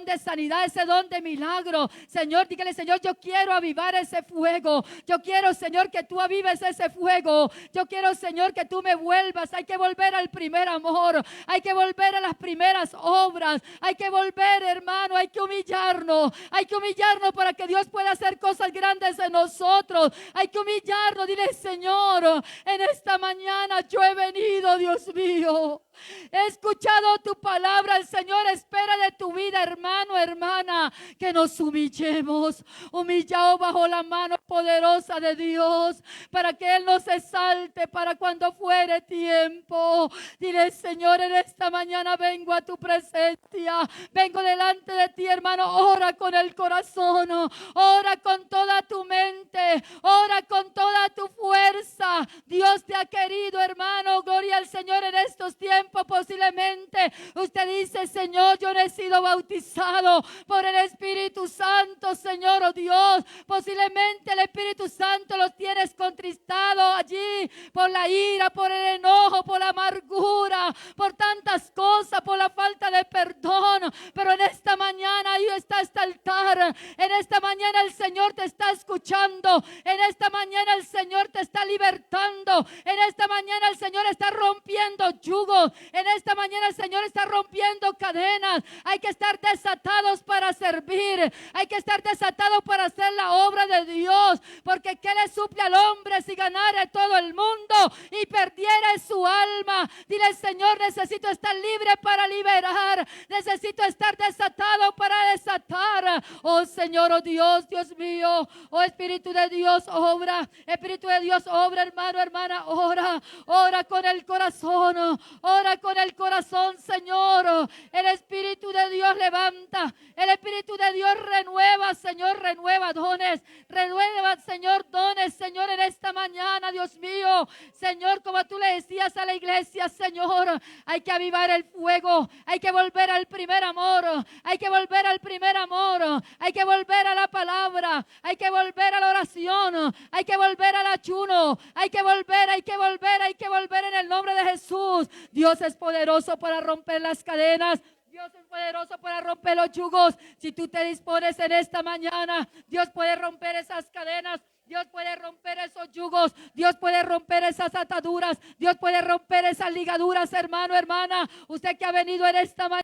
de sanidad, ese don de milagro. Señor, dígale, Señor, yo quiero avivar ese fuego. Yo quiero, Señor, que tú avives ese fuego. Yo quiero, Señor, que tú me vuelvas. Hay que volver al primer amor. Hay que volver a las primeras obras. Hay que volver, hermano. Hay que humillarnos. Hay que humillarnos para que Dios pueda hacer cosas grandes en nosotros. Hay que humillarnos. Dile, Señor, en esta mañana yo he venido, Dios mío. He escuchado tu palabra. El Señor espera de tu vida, hermano, hermana, que nos humillemos, humillados bajo la mano poderosa de Dios, para que Él nos exalte para cuando fuere tiempo. Dile, Señor, en esta mañana vengo a tu presencia, vengo delante de ti, hermano. Ora con el corazón, ora con toda tu mente, ora con toda tu fuerza. Dios te ha querido, hermano. Gloria al Señor. En estos tiempos posiblemente usted dice, Señor, yo no he sido bautizado por el Espíritu Santo, Señor, oh Dios. Posiblemente el Espíritu Santo los tienes contristado allí por la ira, por el enojo, por la amargura, por tantas cosas, por la falta de perdón. Pero en esta mañana ahí está este altar. En esta mañana el Señor te está escuchando. En esta mañana el Señor te está libertando. En esta mañana el Señor está rompiendo yugos. En esta mañana el Señor está rompiendo cadenas. Hay que estar desatados para servir. Hay que estar desatados para hacer la obra de Dios. Porque ¿qué le suple al hombre si ganara todo el mundo y perdiera su alma? Dile, Señor, necesito estar libre para liberar. Necesito estar desatado para desatar. Oh Señor, oh Dios, Dios mío. Oh Espíritu de Dios, obra. Espíritu de Dios, obra, hermano, hermana. Ora, ora con el corazón. Ora con el corazón, Señor. El Espíritu de Dios levanta. El Espíritu de Dios renueva, Señor, renueva dones. Renueva, Señor, dones, Señor, en esta mañana, Dios mío. Señor, como tú le decías a la iglesia, Señor, hay que avivar el fuego. Hay que volver al primer amor. Hay que volver al primer amor. Hay que volver a la palabra. Hay que volver a la oración. Hay que volver al ayuno. Hay que volver, hay que volver, hay que volver en el nombre de Jesús. Dios es poderoso para romper las cadenas. Dios es poderoso para romper los yugos. Si tú te dispones en esta mañana, Dios puede romper esas cadenas. Dios puede romper esos yugos. Dios puede romper esas ataduras. Dios puede romper esas ligaduras, hermano, hermana. Usted que ha venido en esta mañana.